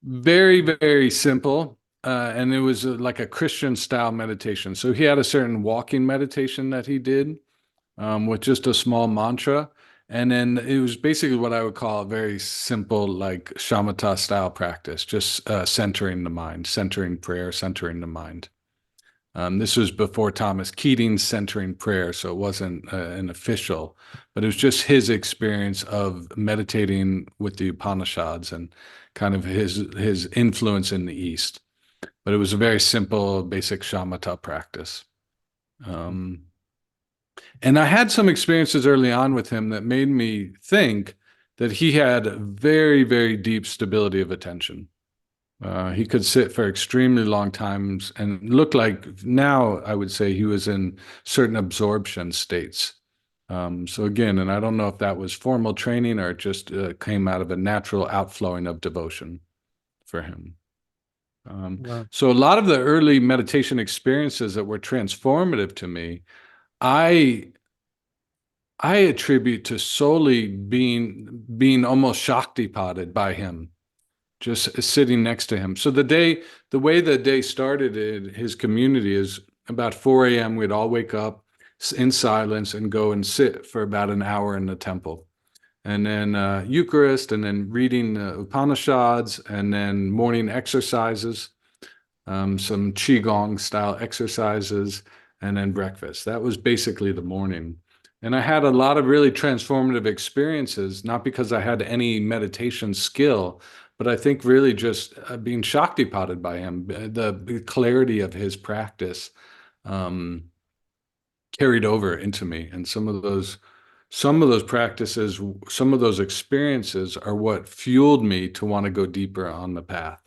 Very, very simple. And it was like a Christian style meditation. So he had a certain walking meditation that he did with just a small mantra. And then it was basically what I would call a very simple, like shamatha style practice, just centering the mind, centering prayer, centering the mind. This was before Thomas Keating's centering prayer, so it wasn't an official, but it was just his experience of meditating with the Upanishads and kind of his influence in the East. But it was a very simple, basic shamatha practice. Um, and I had some experiences early on with him that made me think that he had very, very deep stability of attention. He could sit for extremely long times and look like now I would say he was in certain absorption states. So again, and I don't know if that was formal training or it just came out of a natural outflowing of devotion for him. Um, wow, so a lot of the early meditation experiences that were transformative to me, I I attribute to solely being almost shakti-potted by him, just sitting next to him. So the way the day started in his community is about 4 a.m. We'd all wake up in silence and go and sit for about an hour in the temple. And then Eucharist, and then reading the Upanishads, and then morning exercises, some Qigong style exercises, and then breakfast. That was basically the morning. And I had a lot of really transformative experiences, not because I had any meditation skill, but I think really just being shakti-potted by him, the clarity of his practice um, carried over into me. And some of those practices, some of those experiences are what fueled me to want to go deeper on the path.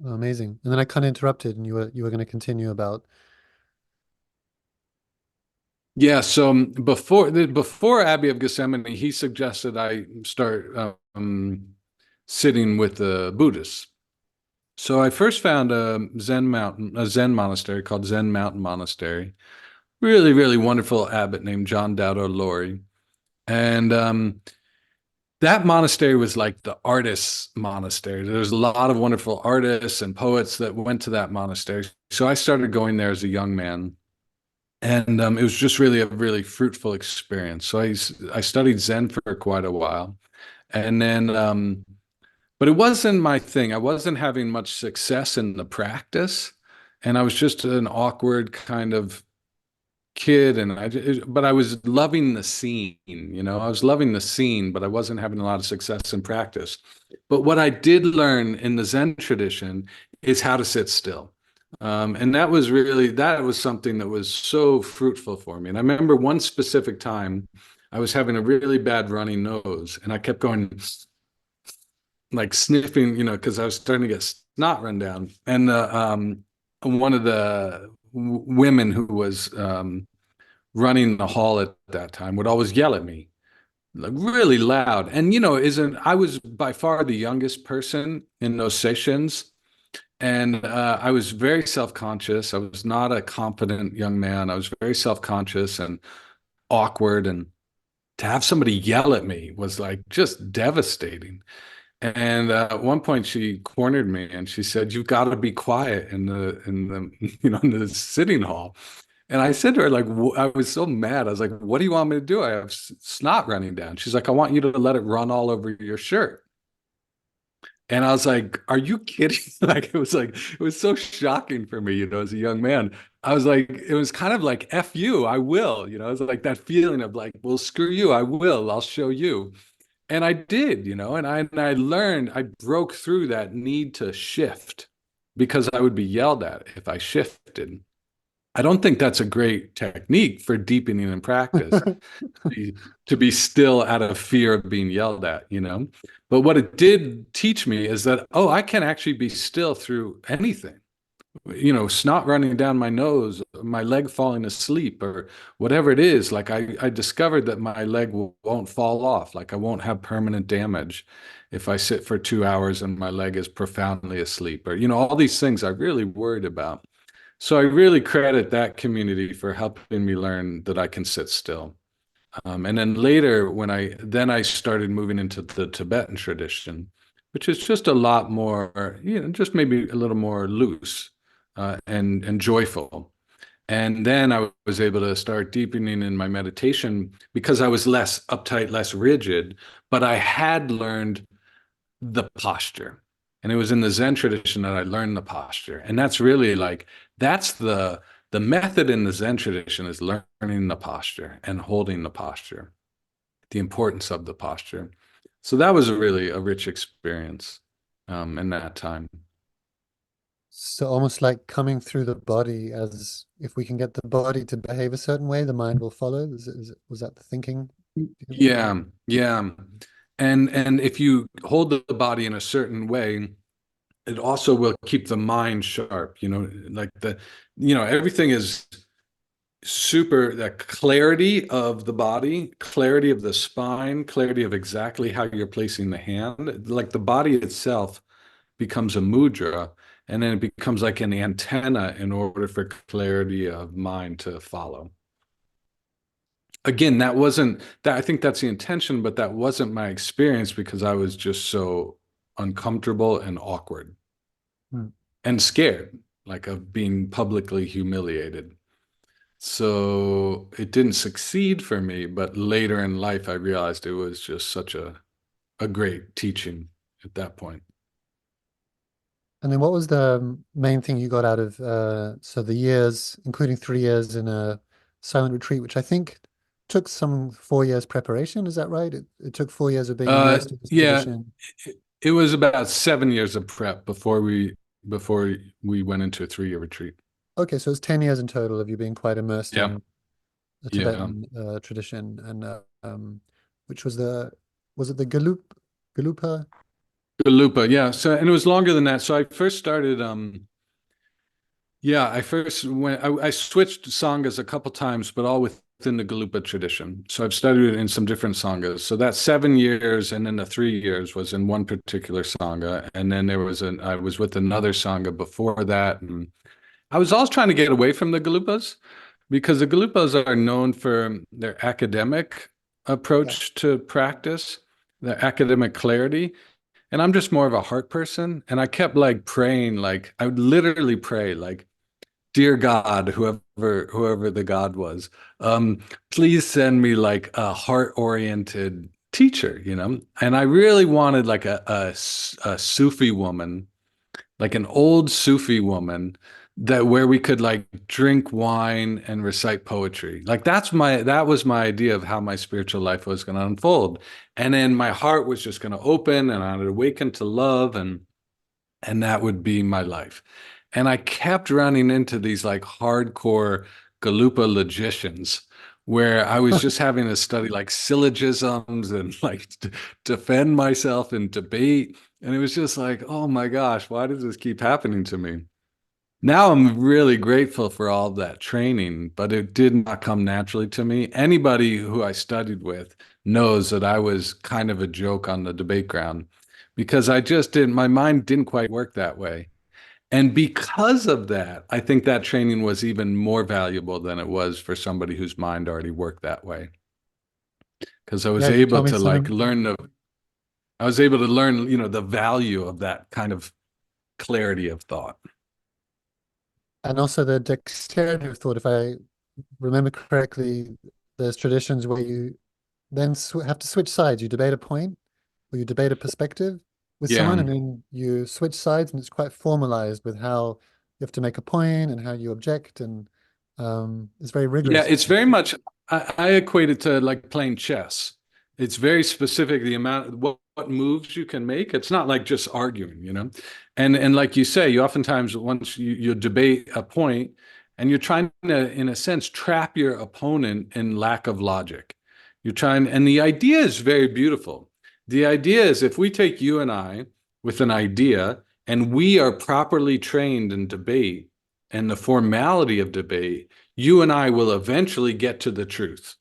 amazing. And then I kind of interrupted, and you were going to continue about. Yeah, so before Abbey of Gethsemane, he suggested I start sitting with the Buddhists. So I first found a Zen monastery called Zen Mountain Monastery. Really, really wonderful abbot named John Dowdo Laurie. And that monastery was like the artists' monastery. There's a lot of wonderful artists and poets that went to that monastery. So I started going there as a young man. And it was just really a really fruitful experience. So I studied Zen for quite a while, and then but it wasn't my thing. I wasn't having much success in the practice, and I was just an awkward kind of kid, and but I was loving the scene. I was loving the scene, but I wasn't having a lot of success in practice. But what I did learn in the Zen tradition is how to sit still. And that was something that was so fruitful for me. And I remember one specific time I was having a really bad runny nose, and I kept going like sniffing, because I was starting to get snot run down. And one of the women who was running the hall at that time would always yell at me like really loud. And isn't I was by far the youngest person in those sessions. And I was very self-conscious. I was not a confident young man. I was very self-conscious and awkward. And to have somebody yell at me was like just devastating. And at one point, she cornered me and she said, "You've got to be quiet in the in the sitting hall." And I said to her, like, I was so mad. I was like, "What do you want me to do? I have snot running down." She's like, "I want you to let it run all over your shirt." And I was like, "Are you kidding?" It was so shocking for me, as a young man. I was like, it was kind of like, "F you, I will," it was like that feeling of like, "Well, screw you, I will, I'll show you." And I did, and I learned, I broke through that need to shift because I would be yelled at if I shifted. I don't think that's a great technique for deepening in practice, to be still out of fear of being yelled at. But what it did teach me is that, oh, I can actually be still through anything. Snot running down my nose, my leg falling asleep, or whatever it is. Like I discovered that my leg won't fall off. Like I won't have permanent damage if I sit for 2 hours and my leg is profoundly asleep, or, all these things I really worried about. So I really credit that community for helping me learn that I can sit still. And then later, when I started moving into the Tibetan tradition, which is just a lot more, just maybe a little more loose, and joyful. And then I was able to start deepening in my meditation because I was less uptight, less rigid, but I had learned the posture. And it was in the Zen tradition that I learned the posture. And that's really that's the method in the Zen tradition is learning the posture and holding the posture, the importance of the posture. So that was really a rich experience, in that time. So almost like coming through the body, as if we can get the body to behave a certain way, the mind will follow. Was that the thinking? Yeah, yeah. And if you hold the body in a certain way, it also will keep the mind sharp, like everything is super, the clarity of the body, clarity of the spine, clarity of exactly how you're placing the hand. Like the body itself becomes a mudra, and then it becomes like an antenna in order for clarity of mind to follow. Again, that wasn't that, I think that's the intention, but that wasn't my experience because I was just so uncomfortable and awkward Hmm. and scared, like of being publicly humiliated. So it didn't succeed for me, but later in life, I realized it was just such a great teaching at that point. And then what was the main thing you got out of so the years, including 3 years in a silent retreat, which I think took some 4 years preparation, is that right? It took 4 years of being immersed in this Yeah, tradition. it was about 7 years of prep before we went into a 3-year retreat. Okay, so it's 10 years in total of you being quite immersed Yeah, in the yeah. Tibetan tradition. And which was it the Gelugpa? Gelugpa, yeah. So, and it was longer than that. So I first started, yeah, I switched sanghas a couple times, but all within the Gelugpa tradition. So I've studied it in some different sanghas. So that 7 years and then the 3 years was in one particular sangha. And then I was with another sangha before that. And I was always trying to get away from the Gelugpas because the Gelugpas are known for their academic Yeah. approach to practice, their academic clarity. And I'm just more of a heart person. And I kept like praying, like I would literally pray, like, dear God, whoever the God was, please send me like a heart-oriented teacher. And I really wanted like a Sufi woman, like an old Sufi woman, that where we could like drink wine and recite poetry. Like that was my idea of how my spiritual life was going to unfold. And then my heart was just going to open and I would awaken to love, and that would be my life. And I kept running into these like hardcore Gelugpa logicians where I was just having to study like syllogisms and like defend myself in debate. And it was just like, oh my gosh, why does this keep happening to me? Now I'm really grateful for all that training, but it did not come naturally to me. Anybody who I studied with knows that I was kind of a joke on the debate ground because I just didn't, my mind didn't quite work that way. And because of that, I think that training was even more valuable than it was for somebody whose mind already worked that way. Because Yeah, you told me something. I was able to learn, the value of that kind of clarity of thought. And also the dexterity of thought, if I remember correctly, there's traditions where you then sw have to switch sides. You debate a point or you debate a perspective with someone, Yeah. and then you switch sides, and it's quite formalized with how you have to make a point and how you object, and it's very Yeah, rigorous. it's very much, I equate it to like playing chess. It's very specific, the amount, what moves you can make. It's not like just arguing, you know? And like you say, you oftentimes, once you debate a point and you're trying to, in a sense, trap your opponent in lack of logic. You're trying, and the idea is very beautiful. The idea is if we take you and I with an idea and we are properly trained in debate and the formality of debate, you and I will eventually get to the truth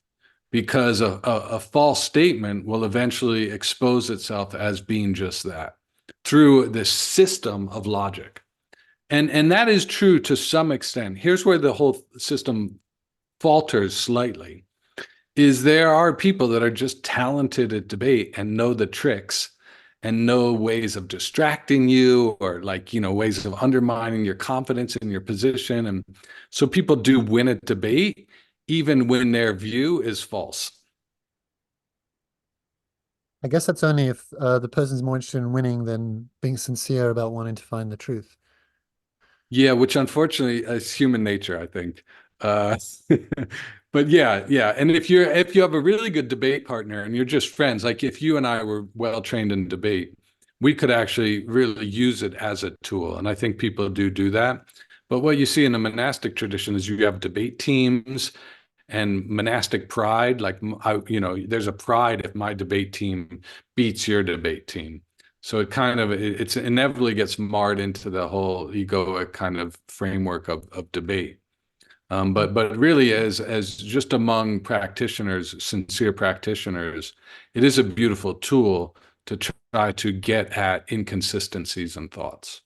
because a false statement will eventually expose itself as being just that through this system of logic. And that is true to some extent. Here's where the whole system falters slightly, is there are people that are just talented at debate and know the tricks and know ways of distracting you, or like, you know, ways of undermining your confidence in your position. And so people do win a debate even when their view is false. I guess that's only if the person's more interested in winning than being sincere about wanting to find the truth. Yeah, which unfortunately is human nature, I think. Uh, but yeah. And if you have a really good debate partner and you're just friends, like if you and I were well trained in debate, we could actually really use it as a tool. And I think people do that. But what you see in the monastic tradition is you have debate teams and monastic pride. Like, you know, there's a pride if my debate team beats your debate team. So it's inevitably gets marred into the whole egoic kind of framework of debate. But really, as just among practitioners, sincere practitioners, it is a beautiful tool to try to get at inconsistencies in thoughts.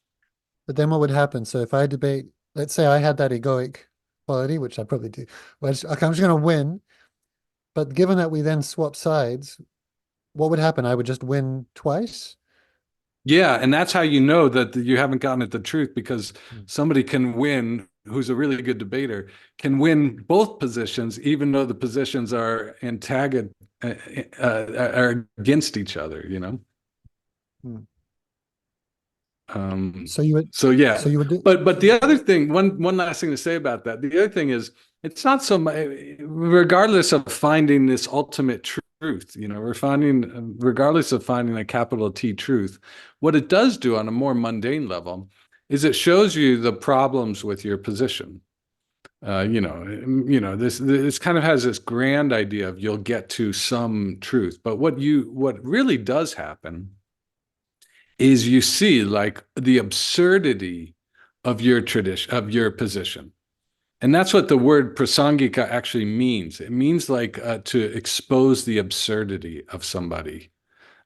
But then what would happen? So if I debate, let's say I had that egoic quality, which I probably do, which okay, I'm just going to win. But given that we then swap sides, what would happen? I would just win twice. Yeah, and that's how you know that you haven't gotten at the truth, because Hmm. somebody can win who's a really good debater, can win both positions, even though the positions are antagonist are against each other, you know? Hmm. Um, So you would, so yeah, so you would do. but the other thing, one last thing to say about that, the other thing is it's not so much, regardless of finding this ultimate truth, you know, we're finding, regardless of finding a capital T truth, what it does do on a more mundane level is it shows you the problems with your position. This kind of has this grand idea of you'll get to some truth, but what really does happen is you see like the absurdity of your tradition, of your position. And that's what the word prasangika actually means. It means like to expose the absurdity of somebody.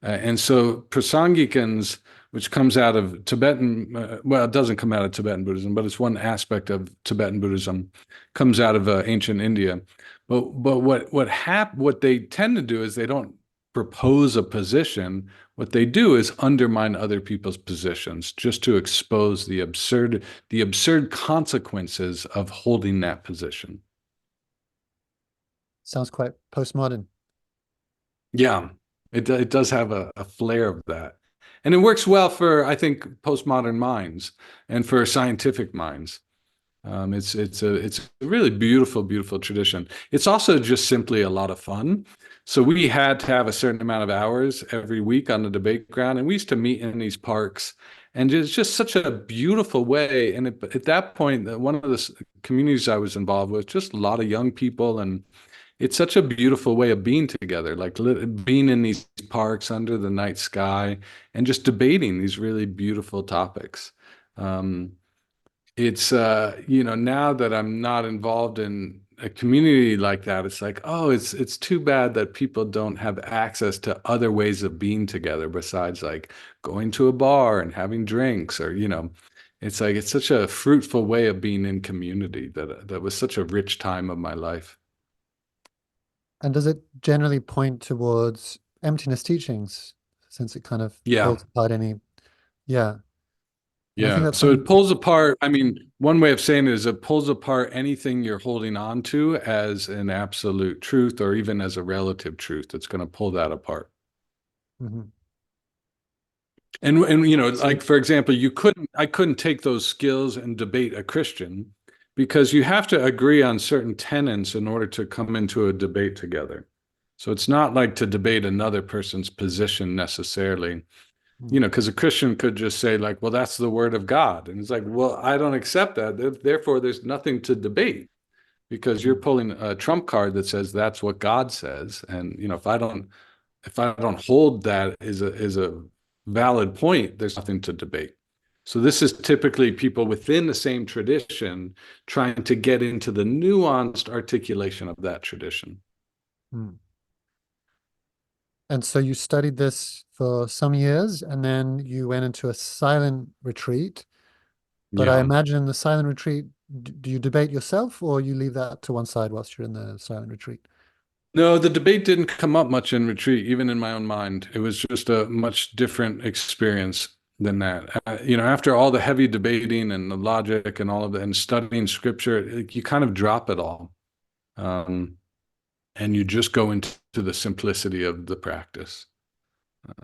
And so prasangikans, which comes out of Tibetan, well, it doesn't come out of Tibetan Buddhism, but it's one aspect of Tibetan Buddhism, comes out of ancient India. But what they tend to do is they don't propose a position. What they do is undermine other people's positions just to expose the absurd consequences of holding that position. Sounds quite postmodern. Yeah, it does have a flair of that. And it works well for, I think, postmodern minds and for scientific minds. It's a really beautiful tradition. It's also just simply a lot of fun. So we had to have a certain amount of hours every week on the debate ground, and we used to meet in these parks. And it's just such a beautiful way. And at that point, one of the communities I was involved with, just a lot of young people, and it's such a beautiful way of being together, like being in these parks under the night sky and just debating these really beautiful topics. Um, now that I'm not involved in a community like that, it's like, oh, it's too bad that people don't have access to other ways of being together besides like going to a bar and having drinks, or, you know, it's like it's such a fruitful way of being in community that was such a rich time of my life. And does it generally point towards emptiness teachings, since it kind of Yeah. pulls apart any, yeah. And I think Yeah. that's So it something, pulls apart. I mean, one way of saying it is it pulls apart anything you're holding on to as an absolute truth or even as a relative truth. It's going to pull that apart. mhm. And you know, So, like for example, I couldn't take those skills and debate a Christian because you have to agree on certain tenets in order to come into a debate together. So it's not like to debate another person's position necessarily, Mm, because a Christian could just say like, well, that's the word of God. And it's like, well, I don't accept that. Therefore, there's nothing to debate because you're mm, pulling a trump card that says that's what God says. And, if I don't hold that is a valid point, there's nothing to debate. So this is typically people within the same tradition trying to get into the nuanced articulation of that tradition. mm. And so you studied this for some years and then you went into a silent retreat. But I Yeah. imagine in the silent retreat, do you debate yourself or you leave that to one side whilst you're in the silent retreat? No, the debate didn't come up much in retreat, even in my own mind. It was just a much different experience than that. After all the heavy debating and the logic and all of it, and studying scripture, you kind of drop it all. Um, and you just go into the simplicity of the practice.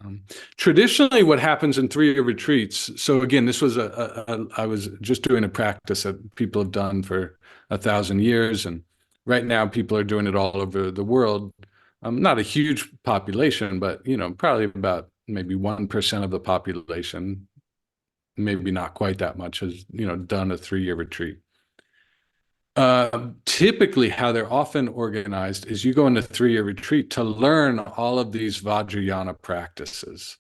Um, Traditionally, what happens in three-year retreats. So again, this was I was just doing a practice that people have done for 1,000 years, and right now people are doing it all over the world. Not a huge population, but probably about maybe 1% of the population, maybe not quite that much, has done a three-year retreat. Typically, how they're often organized is you go into three-year retreat to learn all of these Vajrayana practices.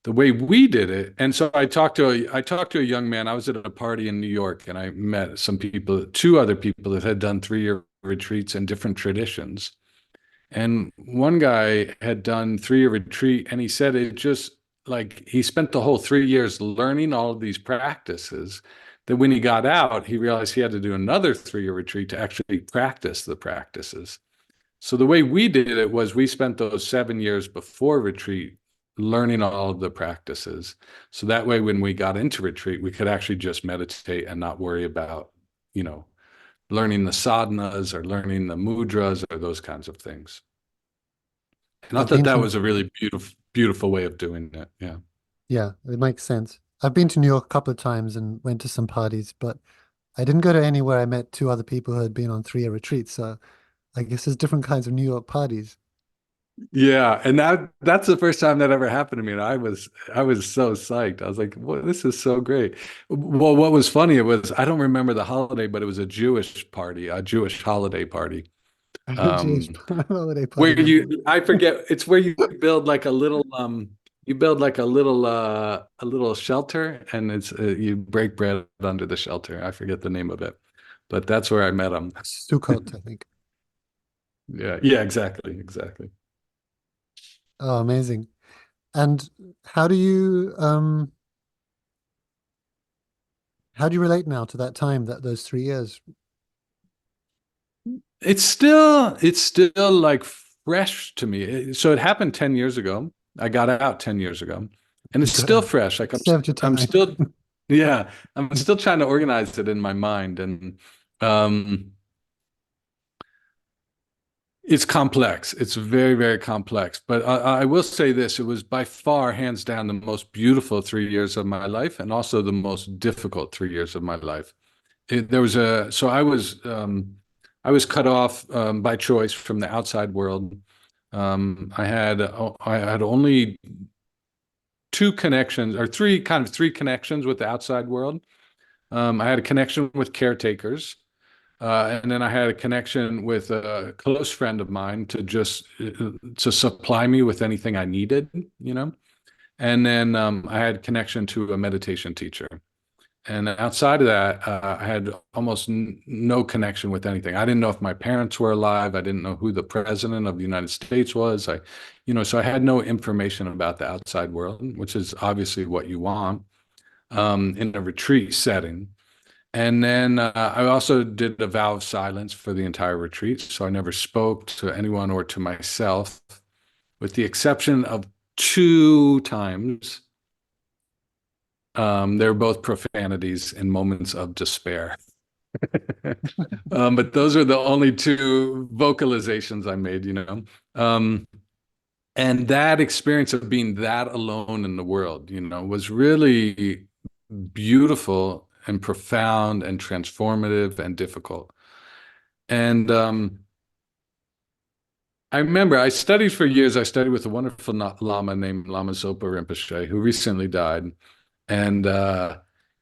The way we did it, and so I talked to a young man. I was at a party in New York, and I met some people, two other people that had done three-year retreats in different traditions. And one guy had done three-year retreat, and he said it just like he spent the whole 3 years learning all of these practices. That when he got out, he realized he had to do another three-year retreat to actually practice the practices. So the way we did it was we spent those 7 years before retreat learning all of the practices. So that way, when we got into retreat, we could actually just meditate and not worry about, you know, learning the sadhanas or learning the mudras or those kinds of things. And I I've thought been that to, was a really beautiful way of doing it. Yeah. yeah, it makes sense. I've been to New York a couple of times and went to some parties, but I didn't go to anywhere I met two other people who had been on 3-year retreats. So I guess there's different kinds of New York parties. Yeah, and that's the first time that ever happened to me. And I was so psyched. I was like, "Well, this is so great." Well, what was funny, it was I don't remember the holiday, but it was a Jewish party, a Jewish holiday party. Jewish Um, holiday party. where Nice. I forget, it's where you build like a little a little shelter, and it's you break bread under the shelter. I forget the name of it, but that's where I met him. Sukkot, I think. Yeah, yeah, exactly, exactly. Oh, amazing. And how do you um how do you relate now to that time, that those 3 years? It's still like fresh to me. So it happened 10 years ago. I got out 10 years ago, and You it's got still out. fresh. Like Served your I'm time. still, yeah, I'm still trying to organize it in my mind. And um it's complex. It's very, very complex. But I will say this, it was by far, hands down, the most beautiful 3 years of my life, and also the most difficult 3 years of my life. There was a so I was cut off by choice from the outside world. I had only two connections, or three connections with the outside world. I had a connection with caretakers, and then I had a connection with a close friend of mine to supply me with anything I needed. And then I had connection to a meditation teacher. And outside of that, I had almost no connection with anything. I didn't know if my parents were alive. I didn't know who the president of the United States was. So I had no information about the outside world, which is obviously what you want in a retreat setting. And then I also did a vow of silence for the entire retreat. So I never spoke to anyone or to myself, with the exception of two times. They're both profanities in moments of despair. But those are the only two vocalizations I made. Um, and that experience of being that alone in the world, was really beautiful and profound and transformative and difficult. And I remember I studied for years. I studied with a wonderful Lama named Lama Zopa Rinpoche, who recently died. And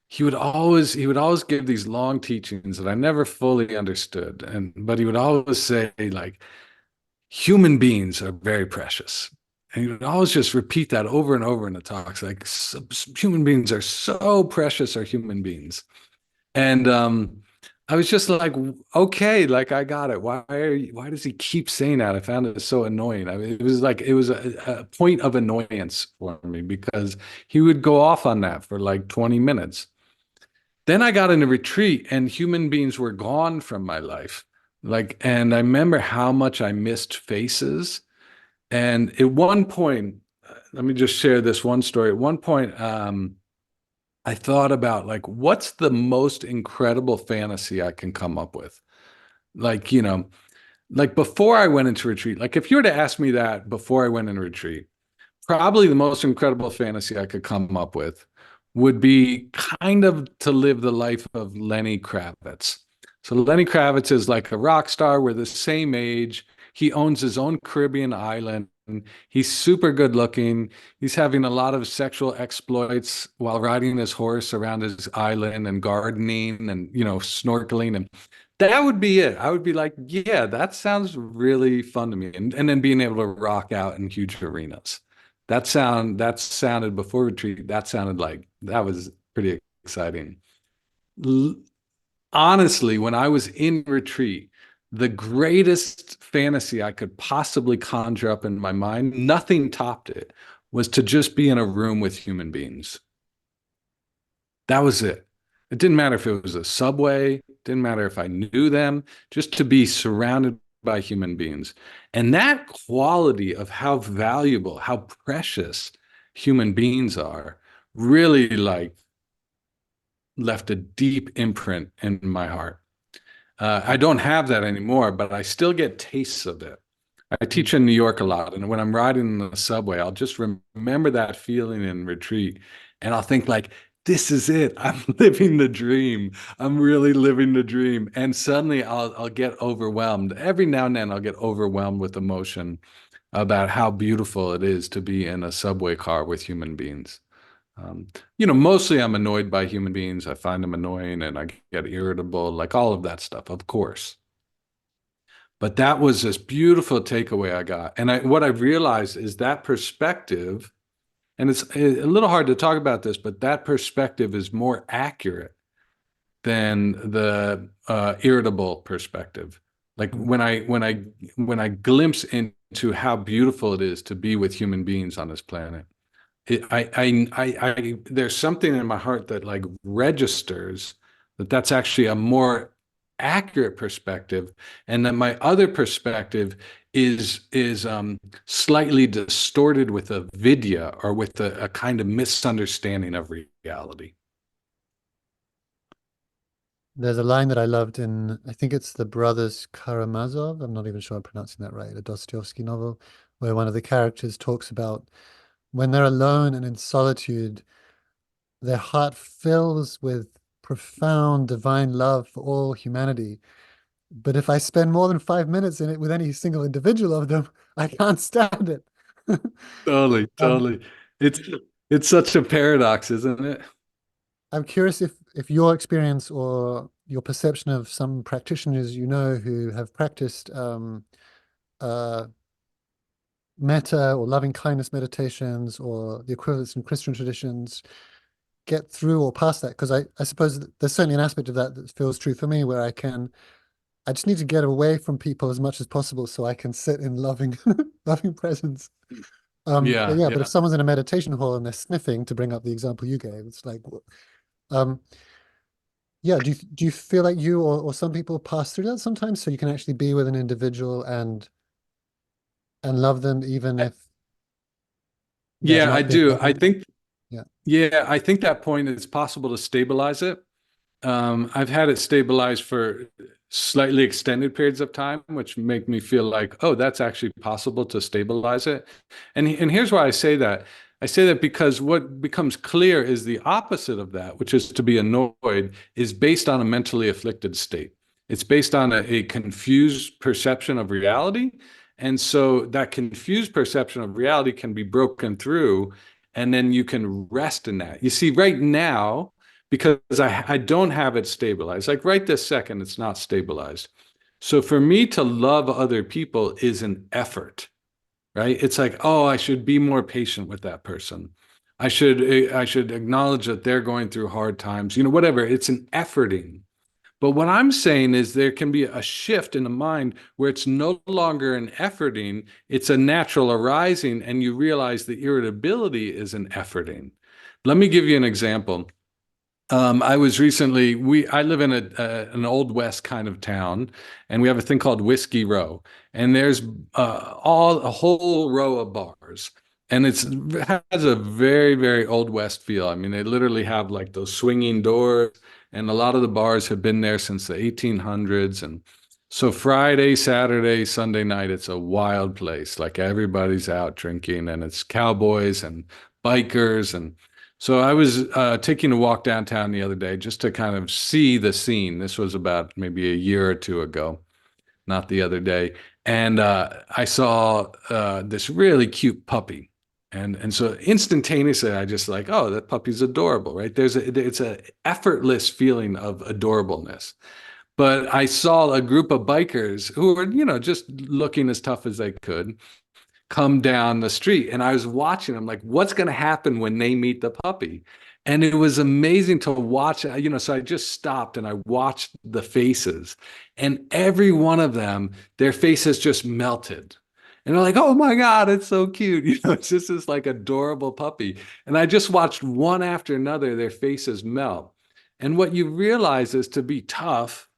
he would always give these long teachings that I never fully understood. But he would always say, like, human beings are very precious. And he would always just repeat that over and over in the talks, like, human beings are so precious, are human beings. And I was just like, okay, like I got it. Why does he keep saying that? I found it so annoying. I mean, it was a point of annoyance for me because he would go off on that for like 20 minutes. Then I got in a retreat and human beings were gone from my life. Like, and I remember how much I missed faces. And at one point, let me just share this one story. At one point, I thought about, like, what's the most incredible fantasy I can come up with? Like, like before I went into retreat, like if you were to ask me that before I went into retreat, probably the most incredible fantasy I could come up with would be kind of to live the life of Lenny Kravitz. So Lenny Kravitz is like a rock star. We're the same age. He owns his own Caribbean island. He's super good looking. He's having a lot of sexual exploits while riding his horse around his island and gardening and, snorkeling. And that would be it. I would be like, yeah, that sounds really fun to me. And then being able to rock out in huge arenas. That sounded before retreat. That sounded like that was pretty exciting. L- Honestly, when I was in retreat, the greatest fantasy I could possibly conjure up in my mind, nothing topped it, was to just be in a room with human beings. That was it. It didn't matter if it was a subway, didn't matter if I knew them, just to be surrounded by human beings. And that quality of how valuable, how precious human beings are really, like, left a deep imprint in my heart. I don't have that anymore, but I still get tastes of it. I Mm. teach in New York a lot, and when I'm riding in the subway, I'll just remember that feeling in retreat, and I'll think, like, this is it. I'm living the dream. I'm really living the dream. And suddenly I'll get overwhelmed. Every now and then I'll get overwhelmed with emotion about how beautiful it is to be in a subway car with human beings. Um, Mostly I'm annoyed by human beings. I find them annoying and I get irritable, like all of that stuff, of course. But that was this beautiful takeaway I got. And what I realized is that perspective, and it's a little hard to talk about this, but that perspective is more accurate than the irritable perspective. Like Mm. when I glimpse into how beautiful it is to be with human beings on this planet, there's something in my heart that, like, registers that that's actually a more accurate perspective, and that my other perspective is slightly distorted with a vidya or with a kind of misunderstanding of reality. There's a line that I loved in, I think it's the Brothers Karamazov. I'm not even sure I'm pronouncing that right, a Dostoevsky novel, where one of the characters talks about when they're alone and in solitude, their heart fills with profound divine love for all humanity. But if I spend more than 5 minutes in it with any single individual of them, I can't stand it. Totally, Um, totally. It's it's such a paradox, isn't it? I'm curious if your experience or your perception of some practitioners you know who have practiced uh, metta or loving kindness meditations or the equivalents in Christian traditions get through or past that. Because I suppose there's certainly an aspect of that that feels true for me where I just need to get away from people as much as possible so I can sit in loving loving presence. But Yeah, yeah, but if yeah. someone's in a meditation hall and they're sniffing, to bring up the example you gave, it's like, um, yeah, do you feel like you or some people pass through that sometimes so you can actually be with an individual and love them even if they've Yeah, I not been do. I loving? think, Yeah. yeah, I think that point is possible to stabilize it. I've had it stabilized for slightly extended periods of time, which make me feel like, oh, that's actually possible to stabilize it. And here's why I say that. I say that because what becomes clear is the opposite of that, which is to be annoyed, is based on a mentally afflicted state. It's based on a confused perception of reality, And so that confused perception of reality can be broken through, and then you can rest in that. You see, right now, because I don't have it stabilized, like right this second, it's not stabilized. So for me to love other people is an effort, right? It's like, oh, I should be more patient with that person. I should acknowledge that they're going through hard times, whatever. It's an efforting. But what I'm saying is there can be a shift in the mind where it's no longer an efforting, it's a natural arising, and you realize the irritability is an efforting. Let me give you an example. I was recently, I live in an old west kind of town, and we have a thing called Whiskey Row, and there's a whole row of bars, and it has a very, very old west feel. I mean, they literally have like those swinging doors, and a lot of the bars have been there since the 1800s, and so Friday, Saturday, Sunday night, it's a wild place. Like everybody's out drinking, and it's cowboys and bikers and so I was taking a walk downtown the other day just to kind of see the scene. This was about maybe a year or two ago, not the other day. And I saw this really cute puppy. And so instantaneously, I just like, oh, that puppy's adorable, right? It's a effortless feeling of adorableness. But I saw a group of bikers who were, just looking as tough as they could come down the street. And I was watching them like, what's going to happen when they meet the puppy? And it was amazing to watch, so I just stopped and I watched the faces, and every one of them, their faces just melted. And they're like, oh my God, it's so cute. It's just this like adorable puppy. And I just watched one after another, their faces melt. And what you realize is to be tough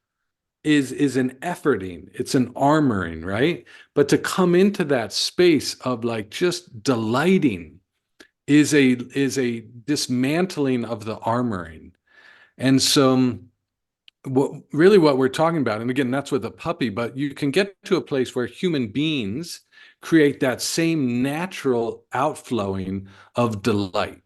is an efforting, it's an armoring, right? But to come into that space of like just delighting is a dismantling of the armoring. And so what we're talking about, and again, that's with a puppy, but you can get to a place where human beings create that same natural outflowing of delight,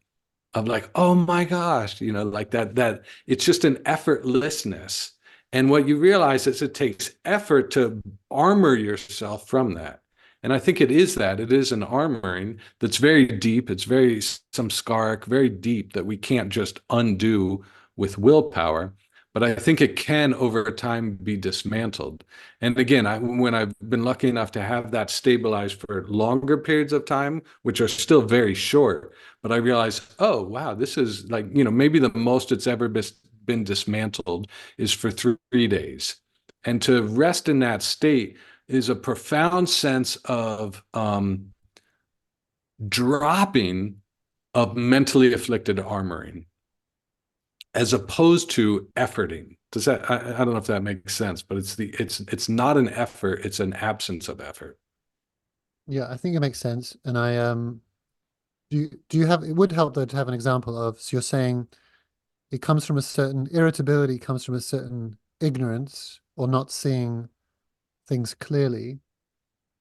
of like, oh my gosh, like that it's just an effortlessness. And what you realize is it takes effort to armor yourself from that. And I think it is that. It is an armoring that's very deep. It's very samskaric, very deep that we can't just undo with willpower. But I think it can over time be dismantled. And again, when I've been lucky enough to have that stabilized for longer periods of time, which are still very short, but I realize, oh, wow, this is like, maybe the most it's ever been dismantled is for 3 days. And to rest in that state is a profound sense of dropping of mentally afflicted armoring, as opposed to efforting. Does that? I don't know if that makes sense, but it's not an effort; it's an absence of effort. Yeah, I think it makes sense. And I do you have it would help though to have an example of, so you're saying it comes from a certain irritability, comes from a certain ignorance or not seeing things clearly.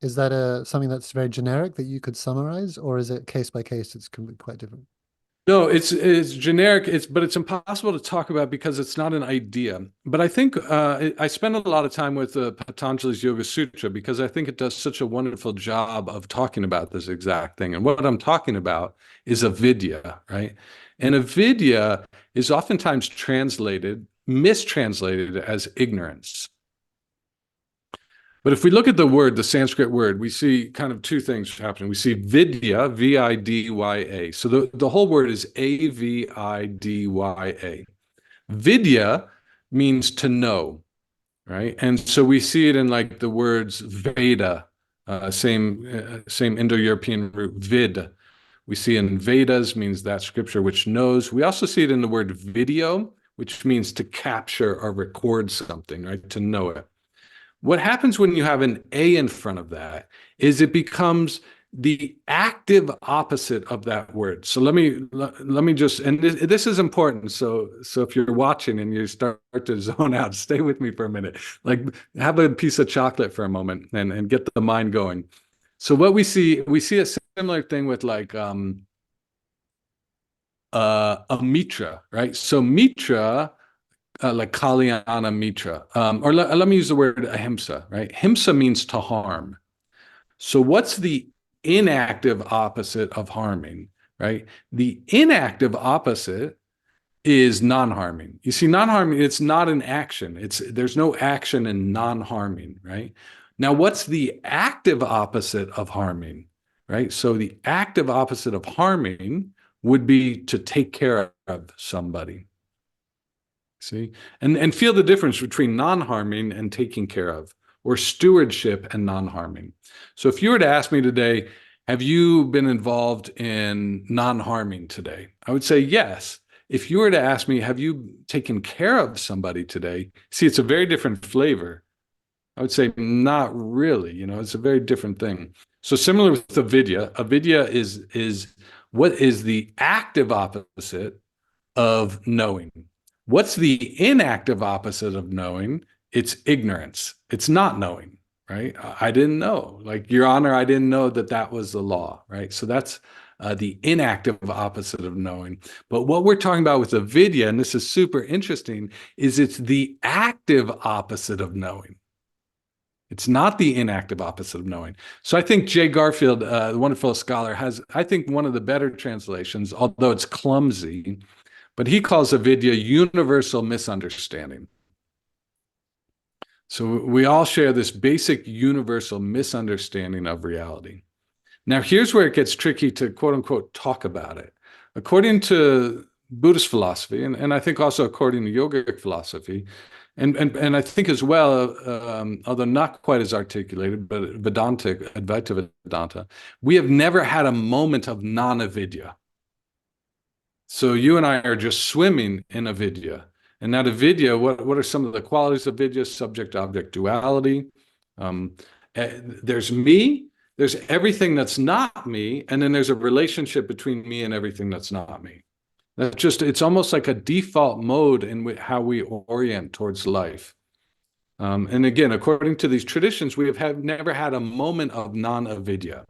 Is that something that's very generic that you could summarize, or is it case by case? It's can be quite different. No, it's generic. But it's impossible to talk about because it's not an idea. But I think I spend a lot of time with Patanjali's Yoga Sutra because I think it does such a wonderful job of talking about this exact thing. And what I'm talking about is avidya, right? And avidya is oftentimes mistranslated as ignorance. But if we look at the word, the Sanskrit word, we see kind of two things happening. We see vidya, Vidya. So the whole word is Avidya. Vidya means to know, right? And so we see it in like the words Veda, same Indo-European root, vid. We see in Vedas means that scripture which knows. We also see it in the word video, which means to capture or record something, right? To know it. What happens when you have an A in front of that is it becomes the active opposite of that word. So let me just, and this is important. So if you're watching and you start to zone out, stay with me for a minute. Like have a piece of chocolate for a moment and get the mind going. So what we see a similar thing with like a mitra, right? So mitra, like Kalyana Mitra, or let me use the word ahimsa, right? Himsa means to harm. So what's the inactive opposite of harming, right? The inactive opposite is non-harming. You see, non-harming, it's not an action. There's no action in non-harming, right? Now, what's the active opposite of harming, right? So the active opposite of harming would be to take care of somebody. See? And feel the difference between non-harming and taking care of, or stewardship and non-harming. So if you were to ask me today, have you been involved in non-harming today? I would say yes. If you were to ask me, have you taken care of somebody today? See, it's a very different flavor. I would say not really, it's a very different thing. So similar with avidya, avidya is what is the active opposite of knowing. What's the inactive opposite of knowing? It's ignorance. It's not knowing, right? I didn't know. Like, Your Honor, I didn't know that that was the law, right? So that's the inactive opposite of knowing. But what we're talking about with avidya, and this is super interesting, is it's the active opposite of knowing. It's not the inactive opposite of knowing. So I think Jay Garfield, the wonderful scholar, has, I think, one of the better translations, although it's clumsy, but he calls avidya universal misunderstanding. So we all share this basic universal misunderstanding of reality. Now, here's where it gets tricky to quote unquote talk about it. According to Buddhist philosophy, and I think also according to yogic philosophy, and I think as well, although not quite as articulated, but Vedantic, Advaita Vedanta, we have never had a moment of non-avidya. So you and I are just swimming in avidya. And that avidya, what are some of the qualities of avidya? Subject-object duality. There's me, there's everything that's not me, and then there's a relationship between me and everything that's not me. It's almost like a default mode in how we orient towards life. And again, according to these traditions, we have never had a moment of non-avidya.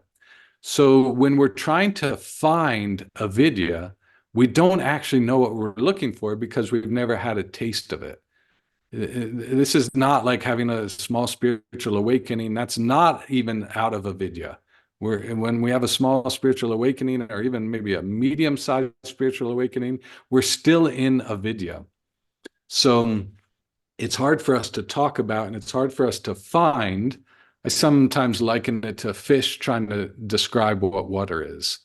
So when we're trying to find avidya, we don't actually know what we're looking for because we've never had a taste of it. This is not like having a small spiritual awakening. That's not even out of avidya. When we have a small spiritual awakening, or even maybe a medium-sized spiritual awakening, we're still in avidya. So it's hard for us to talk about, and it's hard for us to find. I sometimes liken it to fish trying to describe what water is,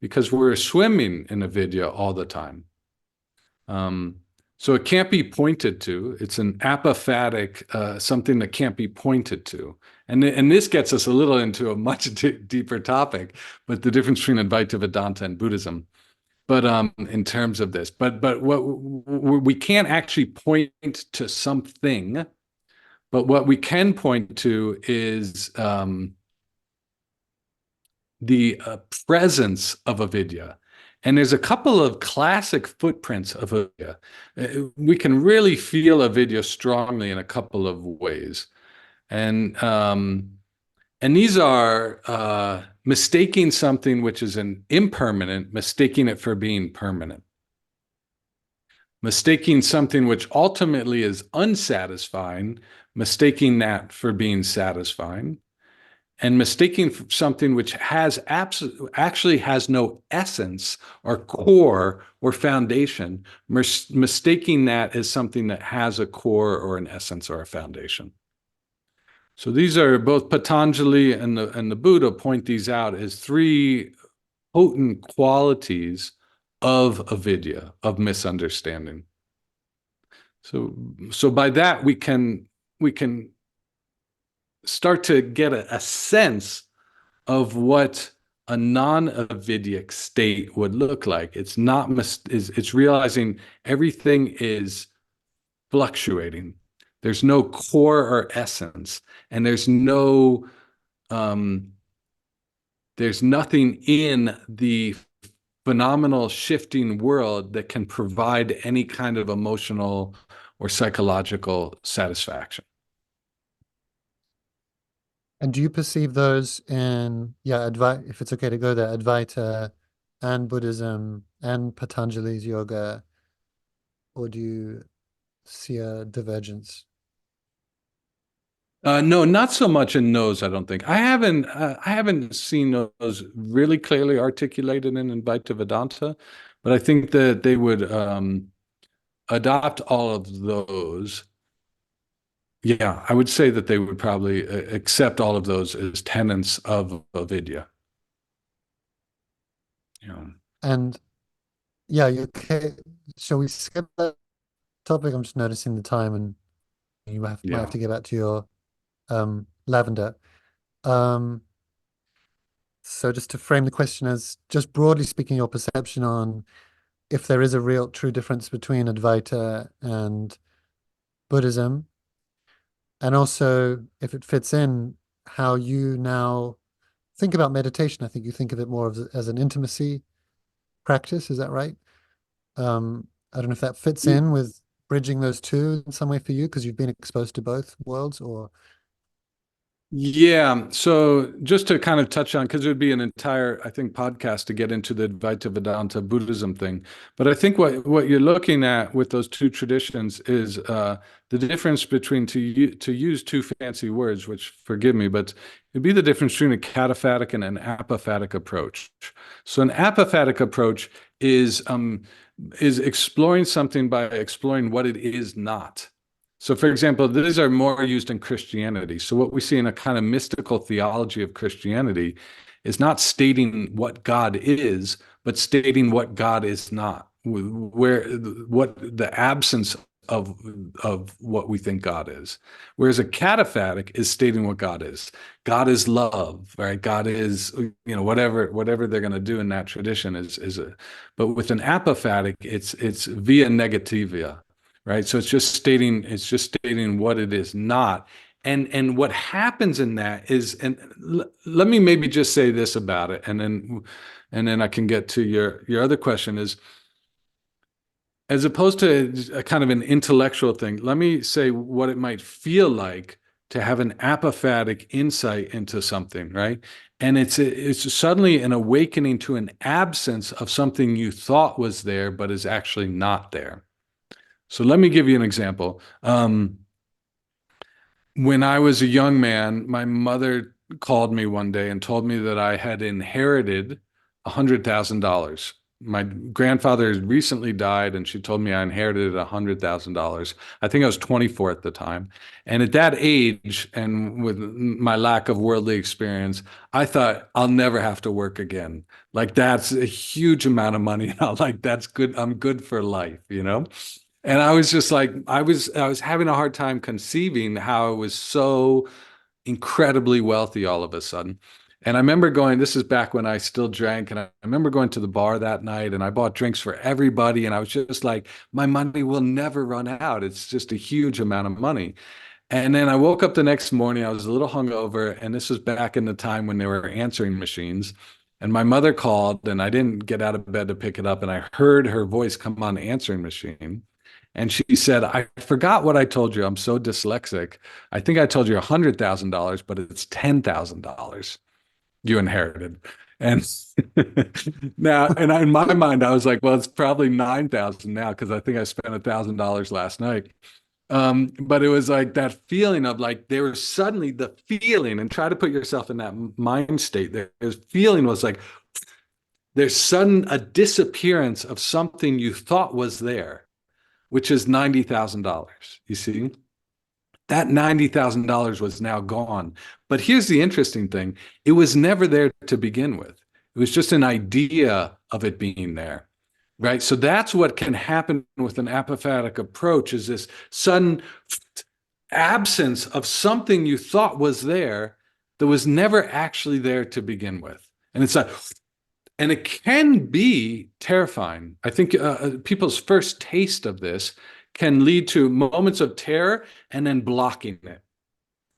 because we're swimming in avidya all the time. So it can't be pointed to. It's an apophatic, something that can't be pointed to. And this gets us a little into a much deeper topic, but the difference between Advaita Vedanta and Buddhism. But in terms of this, but what we can't actually point to something, but what we can point to is the presence of avidya. And there's a couple of classic footprints of avidya. We can really feel avidya strongly in a couple of ways. And these are mistaking something which is an impermanent, mistaking it for being permanent. Mistaking something which ultimately is unsatisfying, mistaking that for being satisfying. And mistaking something which actually has no essence or core or foundation, mistaking that as something that has a core or an essence or a foundation. So these are both Patanjali and the Buddha point these out as three potent qualities of avidya, of misunderstanding. So by that we can start to get a sense of what a non-avidyic state would look like. It's not it's realizing everything is fluctuating. There's no core or essence, and there's nothing in the phenomenal shifting world that can provide any kind of emotional or psychological satisfaction. And do you perceive those in, if it's okay to go there, Advaita and Buddhism and Patanjali's yoga, or do you see a divergence? No, not so much in those, I don't think. I haven't seen those really clearly articulated in Advaita Vedanta, but I think that they would adopt all of those. Yeah, I would say that they would probably accept all of those as tenets of Avidya. Yeah. And yeah, you okay. Shall we skip that topic? I'm just noticing the time, and might have Yeah. to get back to your lavender. Um, so just to frame the question as just broadly speaking, your perception on if there is a real true difference between Advaita and Buddhism, and also if it fits in how you now think about meditation. I think you think of it more as an intimacy practice. Is that right? I don't know if that fits in with bridging those two in some way for you because you've been exposed to both worlds, or Yeah. So just to kind of touch on, because it would be an entire, I think, podcast to get into the Advaita Vedanta Buddhism thing. But I think what you're looking at with those two traditions is the difference between, to use two fancy words, which forgive me, but it'd be the difference between a cataphatic and an apophatic approach. So an apophatic approach is exploring something by exploring what it is not. So, for example, these are more used in Christianity. So, what we see in a kind of mystical theology of Christianity is not stating what God is, but stating what God is not, where what the absence of what we think God is. Whereas a cataphatic is stating what God is. God is love, right? God is, whatever they're going to do in that tradition is a. But with an apophatic, it's via negativia, right? So it's just stating what it is not. And what happens in that is, and let me maybe just say this about it, and then I can get to your other question is, as opposed to a kind of an intellectual thing, let me say what it might feel like to have an apophatic insight into something, right? And it's suddenly an awakening to an absence of something you thought was there, but is actually not there. So let me give you an example. When I was a young man, my mother called me one day and told me that I had inherited $100,000. My grandfather had recently died, and she told me I inherited $100,000. I think I was 24 at the time. And at that age, and with my lack of worldly experience, I thought I'll never have to work again. Like that's a huge amount of money. And I'm like, that's good. I'm good for life, you know? And I was just like, I was having a hard time conceiving how I was so incredibly wealthy all of a sudden. And I remember going, this is back when I still drank, and I remember going to the bar that night and I bought drinks for everybody. And I was just like, my money will never run out. It's just a huge amount of money. And then I woke up the next morning, I was a little hungover, and this was back in the time when there were answering machines. And my mother called, and I didn't get out of bed to pick it up. And I heard her voice come on the answering machine. And she said, I forgot what I told you. I'm so dyslexic. I think I told you $100,000, but it's $10,000 you inherited. And now, and in my mind, I was like, well, it's probably 9,000 now because I think I spent $1,000 last night. But it was like that feeling of like there was suddenly the feeling, and try to put yourself in that mind state. There's feeling was like there's sudden a disappearance of something you thought was there, which is $90,000. You see, that $90,000 was now gone. But here's the interesting thing: it was never there to begin with. It was just an idea of it being there. Right. So that's what can happen with an apophatic approach is this sudden absence of something you thought was there that was never actually there to begin with. And it's like, and it can be terrifying. I think people's first taste of this can lead to moments of terror and then blocking it.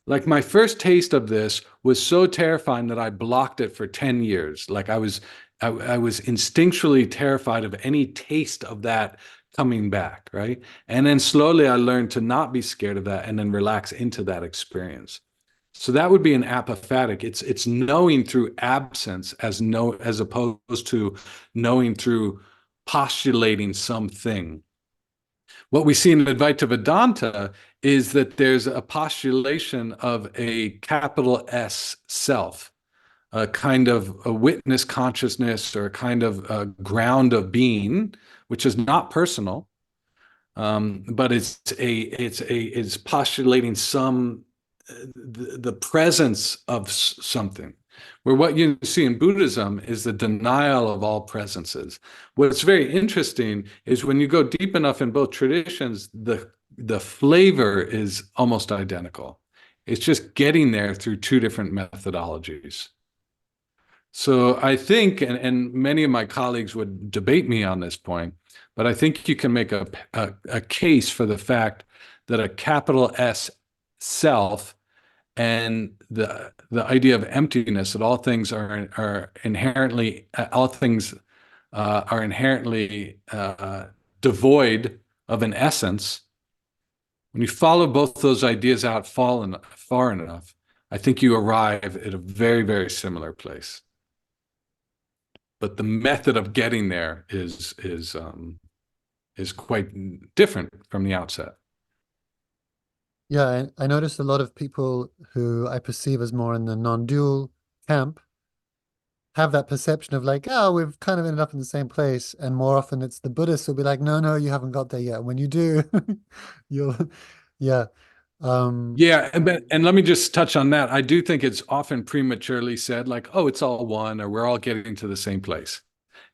Like my first taste of this was so terrifying that I blocked it for 10 years. Like I was instinctually terrified of any taste of that coming back, right? And then slowly I learned to not be scared of that and then relax into that experience. So that would be an apophatic. It's knowing through absence as opposed to knowing through postulating something. What we see in Advaita Vedanta is that there's a postulation of a capital S self, a kind of a witness consciousness or a kind of a ground of being, which is not personal, but it's postulating some the presence of something. Where what you see in Buddhism is the denial of all presences. What's very interesting is when you go deep enough in both traditions, the flavor is almost identical. It's just getting there through two different methodologies. So I think, and many of my colleagues would debate me on this point, but I think you can make a case for the fact that a capital S self and the idea of emptiness, that all things are inherently devoid of an essence. When you follow both those ideas out far enough, I think you arrive at a very, very similar place. But the method of getting there is quite different from the outset. Yeah, I noticed a lot of people who I perceive as more in the non-dual camp have that perception of like, oh, we've kind of ended up in the same place. And more often it's the Buddhists who'll be like, no, no, you haven't got there yet. When you do, you'll, yeah. Um, Yeah, and let me just touch on that. I do think it's often prematurely said, like, oh, it's all one, or we're all getting to the same place.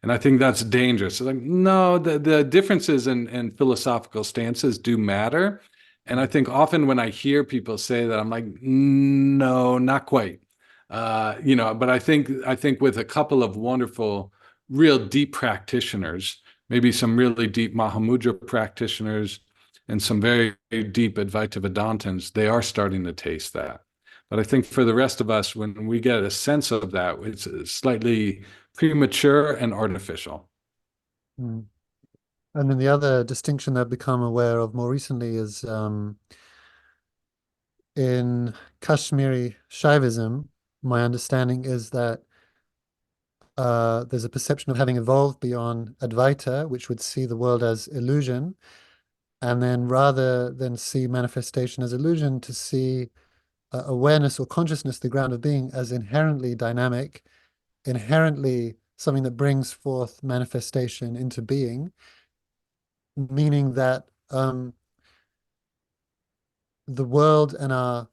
And I think that's dangerous. Like, no, the differences in philosophical stances do matter. And I think often when I hear people say that, I'm like, no, not quite. But I think with a couple of wonderful, real deep practitioners, maybe some really deep Mahamudra practitioners and some very deep Advaita Vedantins, they are starting to taste that. But I think for the rest of us, when we get a sense of that, it's slightly premature and artificial. mm. And then the other distinction that I've become aware of more recently is in Kashmiri Shaivism, my understanding is that there's a perception of having evolved beyond Advaita, which would see the world as illusion, and then rather than see manifestation as illusion, to see awareness or consciousness, the ground of being, as inherently dynamic, inherently something that brings forth manifestation into being, meaning that the world and our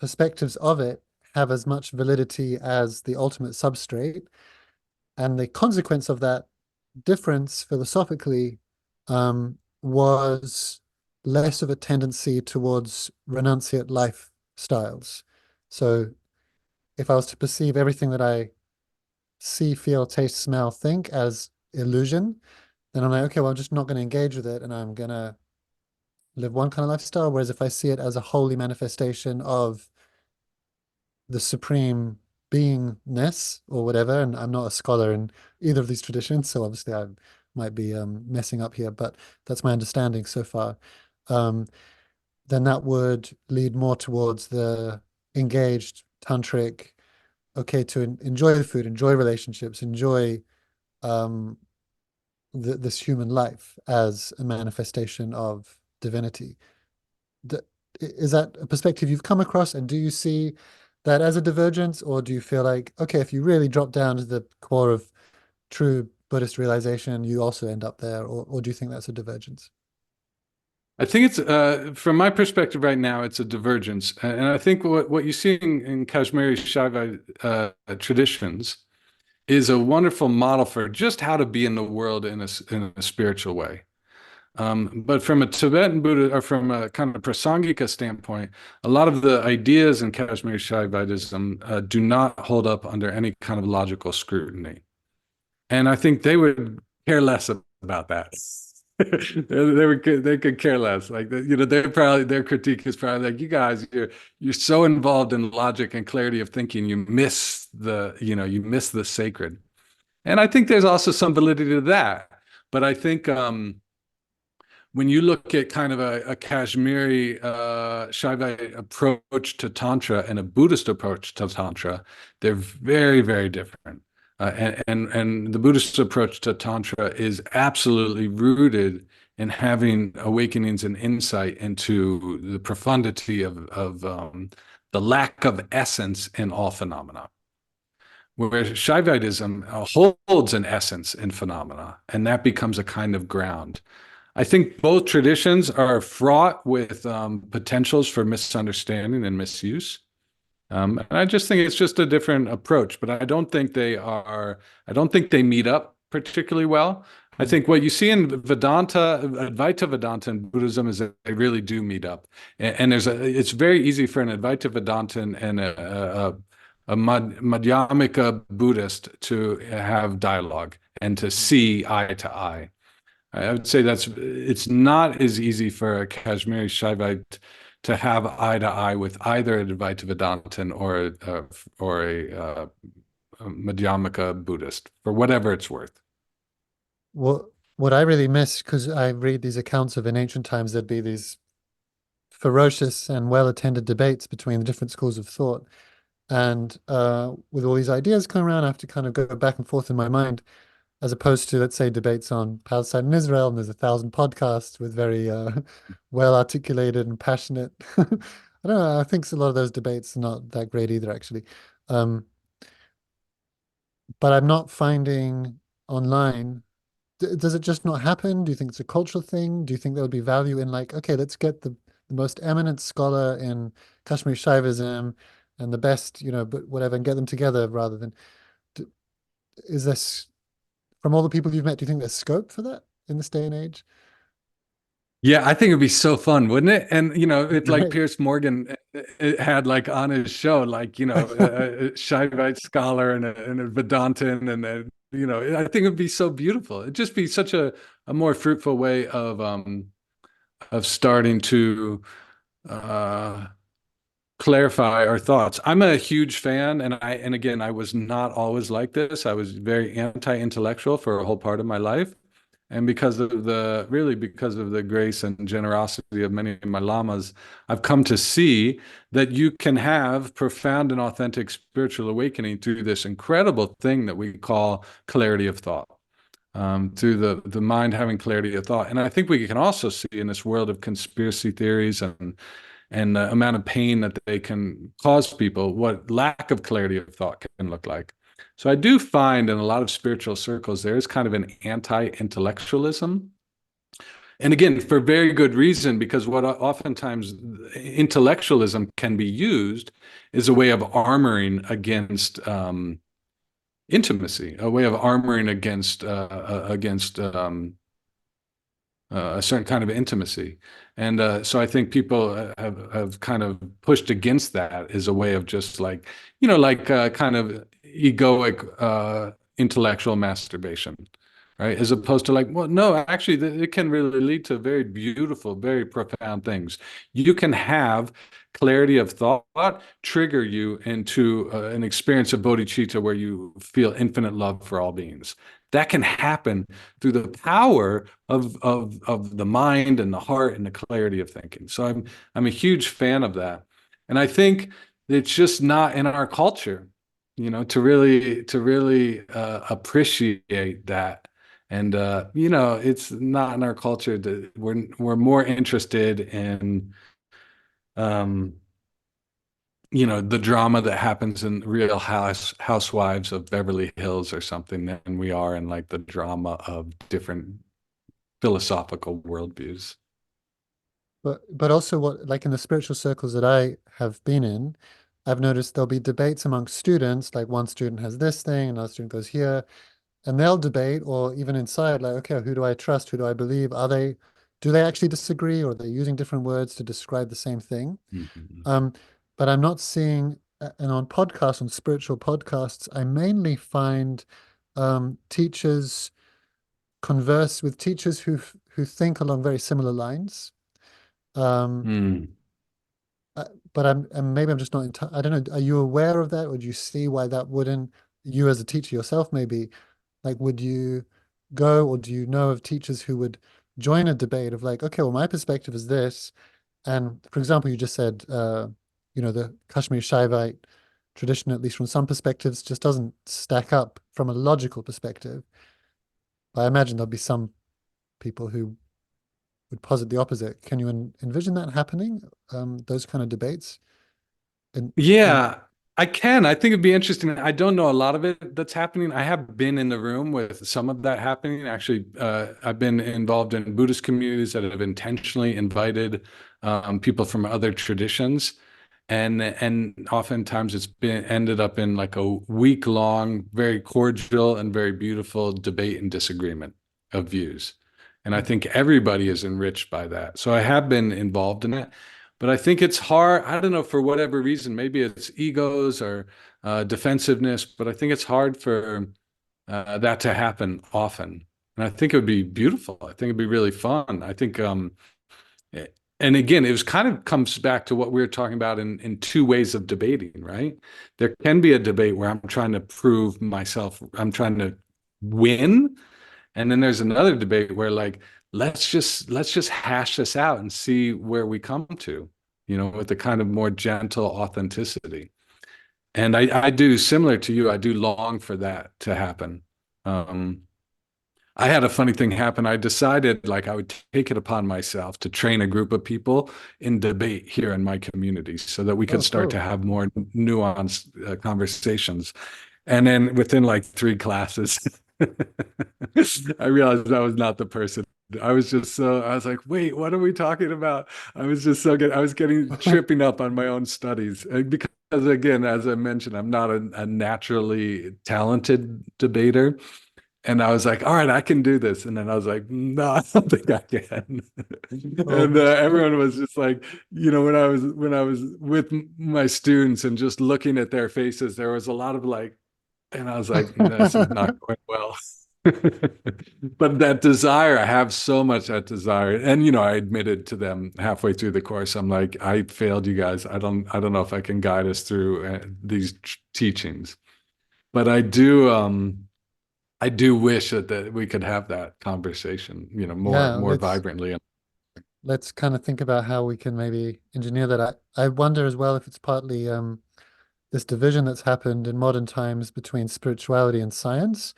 perspectives of it have as much validity as the ultimate substrate. And the consequence of that difference philosophically was less of a tendency towards renunciate lifestyles. So if I was to perceive everything that I see, feel, taste, smell, think as illusion, then I'm like, okay, well, I'm just not going to engage with it and I'm going to live one kind of lifestyle. Whereas if I see it as a holy manifestation of the supreme beingness or whatever, and I'm not a scholar in either of these traditions, so obviously I might be messing up here, but that's my understanding so far. Um, then that would lead more towards the engaged tantric, okay, to enjoy the food, enjoy relationships, enjoy um, this human life as a manifestation of divinity. Is that a perspective you've come across, and do you see that as a divergence, or do you feel like, okay, if you really drop down to the core of true Buddhist realization, you also end up there, or do you think that's a divergence? I think it's from my perspective right now, it's a divergence, and I think what you see in Kashmiri Shaiva traditions is a wonderful model for just how to be in the world in a spiritual way. But from a Tibetan Buddha or from a kind of Prasangika standpoint, a lot of the ideas in Kashmiri Shaivism do not hold up under any kind of logical scrutiny. And I think they would care less about that. They could care less. Like their critique is probably like, you guys, you're so involved in logic and clarity of thinking, you miss the sacred. And I think there's also some validity to that. But I think when you look at kind of a Kashmiri Shaiva approach to Tantra and a Buddhist approach to Tantra, they're very, very different. And the Buddhist approach to Tantra is absolutely rooted and having awakenings and insight into the profundity of the lack of essence in all phenomena. Where Shaivism holds an essence in phenomena, and that becomes a kind of ground. I think both traditions are fraught with potentials for misunderstanding and misuse. And I just think it's just a different approach, but I don't think I don't think they meet up particularly well. I think what you see in Vedanta, Advaita Vedanta and Buddhism is that they really do meet up. And it's very easy for an Advaita Vedantin and a Madhyamika Buddhist to have dialogue and to see eye to eye. I would say it's not as easy for a Kashmiri Shaivite to have eye to eye with either a Advaita Vedantin or a Madhyamaka Buddhist, for whatever it's worth. What I really miss, because I read these accounts of in ancient times, there'd be these ferocious and well-attended debates between the different schools of thought. And with all these ideas coming around, I have to kind of go back and forth in my mind, as opposed to, let's say, debates on Palestine and Israel, and there's 1,000 podcasts with very well articulated and passionate. I don't know. I think a lot of those debates are not that great either, actually. Um, but I'm not finding online. Does it just not happen? Do you think it's a cultural thing? Do you think there would be value in like, okay, let's get the most eminent scholar in Kashmir Shaivism and the best, but whatever, and get them together rather than, is this, from all the people you've met, do you think there's scope for that in this day and age? Yeah, I think it'd be so fun, wouldn't it? And it's like Right. Pierce Morgan had like on his show, like a Shaivite scholar and a Vedantin, and I think it'd be so beautiful. It'd just be such a more fruitful way of starting to uh, clarify our thoughts. I'm a huge fan, and again, I was not always like this. I was very anti-intellectual for a whole part of my life. And because of the grace and generosity of many of my lamas, I've come to see that you can have profound and authentic spiritual awakening through this incredible thing that we call clarity of thought, through the mind having clarity of thought. And I think we can also see in this world of conspiracy theories and the amount of pain that they can cause people, what lack of clarity of thought can look like. So I do find in a lot of spiritual circles, there is kind of an anti-intellectualism. And again, for very good reason, because what oftentimes intellectualism can be used is a way of armoring against intimacy, a way of armoring against a certain kind of intimacy. And so I think people have kind of pushed against that as a way of just like, kind of egoic intellectual masturbation, right? As opposed to like, well, no, actually, it can really lead to very beautiful, very profound things. You can have clarity of thought trigger you into an experience of bodhicitta where you feel infinite love for all beings. That can happen through the power of the mind and the heart and the clarity of thinking. So I'm a huge fan of that. And I think it's just not in our culture, to really appreciate that. And it's not in our culture that we're more interested in um the drama that happens in Real Housewives of Beverly Hills or something than we are in like the drama of different philosophical worldviews. But also what, like in the spiritual circles that I have been in, I've noticed there'll be debates amongst students, like one student has this thing, another student goes here, and they'll debate, or even inside, like, okay, who do I trust? Who do I believe? Do they actually disagree, or are they using different words to describe the same thing? Mhm. Um, but I'm not seeing, and on podcasts, on spiritual podcasts, I mainly find teachers converse with teachers who think along very similar lines. Um, Mm. but and maybe I'm just not I don't know. Are you aware of that, or do you see why that wouldn't, you as a teacher yourself, maybe, like, would you go, or do you know of teachers who would join a debate of like, okay, well, my perspective is this. And for example, you just said, the Kashmir Shaivite tradition, at least from some perspectives, just doesn't stack up from a logical perspective. But I imagine there'll be some people who would posit the opposite. Can you envision that happening? Those kind of debates? In Yeah, I can. I think it'd be interesting. I don't know a lot of it that's happening. I have been in the room with some of that happening. Actually, I've been involved in Buddhist communities that have intentionally invited people from other traditions, and oftentimes it's been ended up in like a week long, very cordial and very beautiful debate and disagreement of views. And I think everybody is enriched by that. So I have been involved in it. But I think it's hard. I don't know, for whatever reason, maybe it's egos or defensiveness, but I think it's hard for that to happen often. And I think it would be beautiful. I think it'd be really fun. I think, and again, it was kind of comes back to what we were talking about in two ways of debating, right? There can be a debate where I'm trying to prove myself, I'm trying to win, and then there's another debate where like let's just hash this out and see where we come to, with the kind of more gentle authenticity. And I do similar to you, I do long for that to happen. Um, I had a funny thing happen. I decided like I would take it upon myself to train a group of people in debate here in my community so that we could Oh, start to cool. have more nuanced conversations. And then within like three classes, I realized I was not the person. I was like, wait, what are we talking about? I was just so good. I was getting tripping up on my own studies because, again, as I mentioned, I'm not a naturally talented debater. And I was like, all right, I can do this. And then I was like, no, I don't think I can. And Oh, everyone was just like, when I was with my students and just looking at their faces, there was a lot of like, and I was like, this is not going well. But that desire, I have so much that desire. And I admitted to them halfway through the course, I'm like, I failed you guys. I don't know if I can guide us through these teachings. But I do wish that we could have that conversation, more yeah, more vibrantly. let's kind of think about how we can maybe engineer that. I wonder as well if it's partly this division that's happened in modern times between spirituality and science,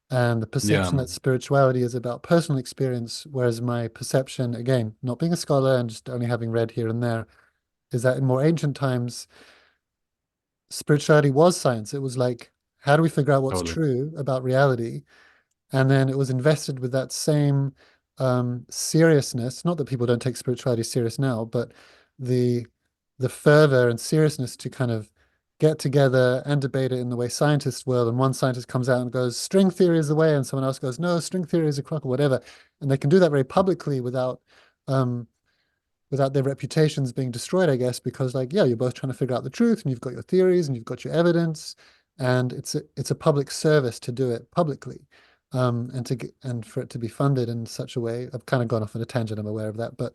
and the Yeah, perception that spirituality is about personal experience, whereas my perception, again, not being a scholar and just only having read here and there, is that in more ancient times, spirituality was science. It was like, how do we figure out what's totally. true about reality? And then it was invested with that same seriousness. Not that people don't take spirituality serious now, but the the fervor and seriousness to kind of get together and debate it in the way scientists will. And one scientist comes out and goes, string theory is the way, and someone else goes, no, string theory is a crock or whatever. And they can do that very publicly um, without their reputations being destroyed, I guess, because like, yeah, you're both trying to figure out the truth and you've got your theories and you've got your evidence, and it's a public service to do it publicly. And for it to be funded in such a way, I've kind of gone off on a tangent, I'm aware of that, but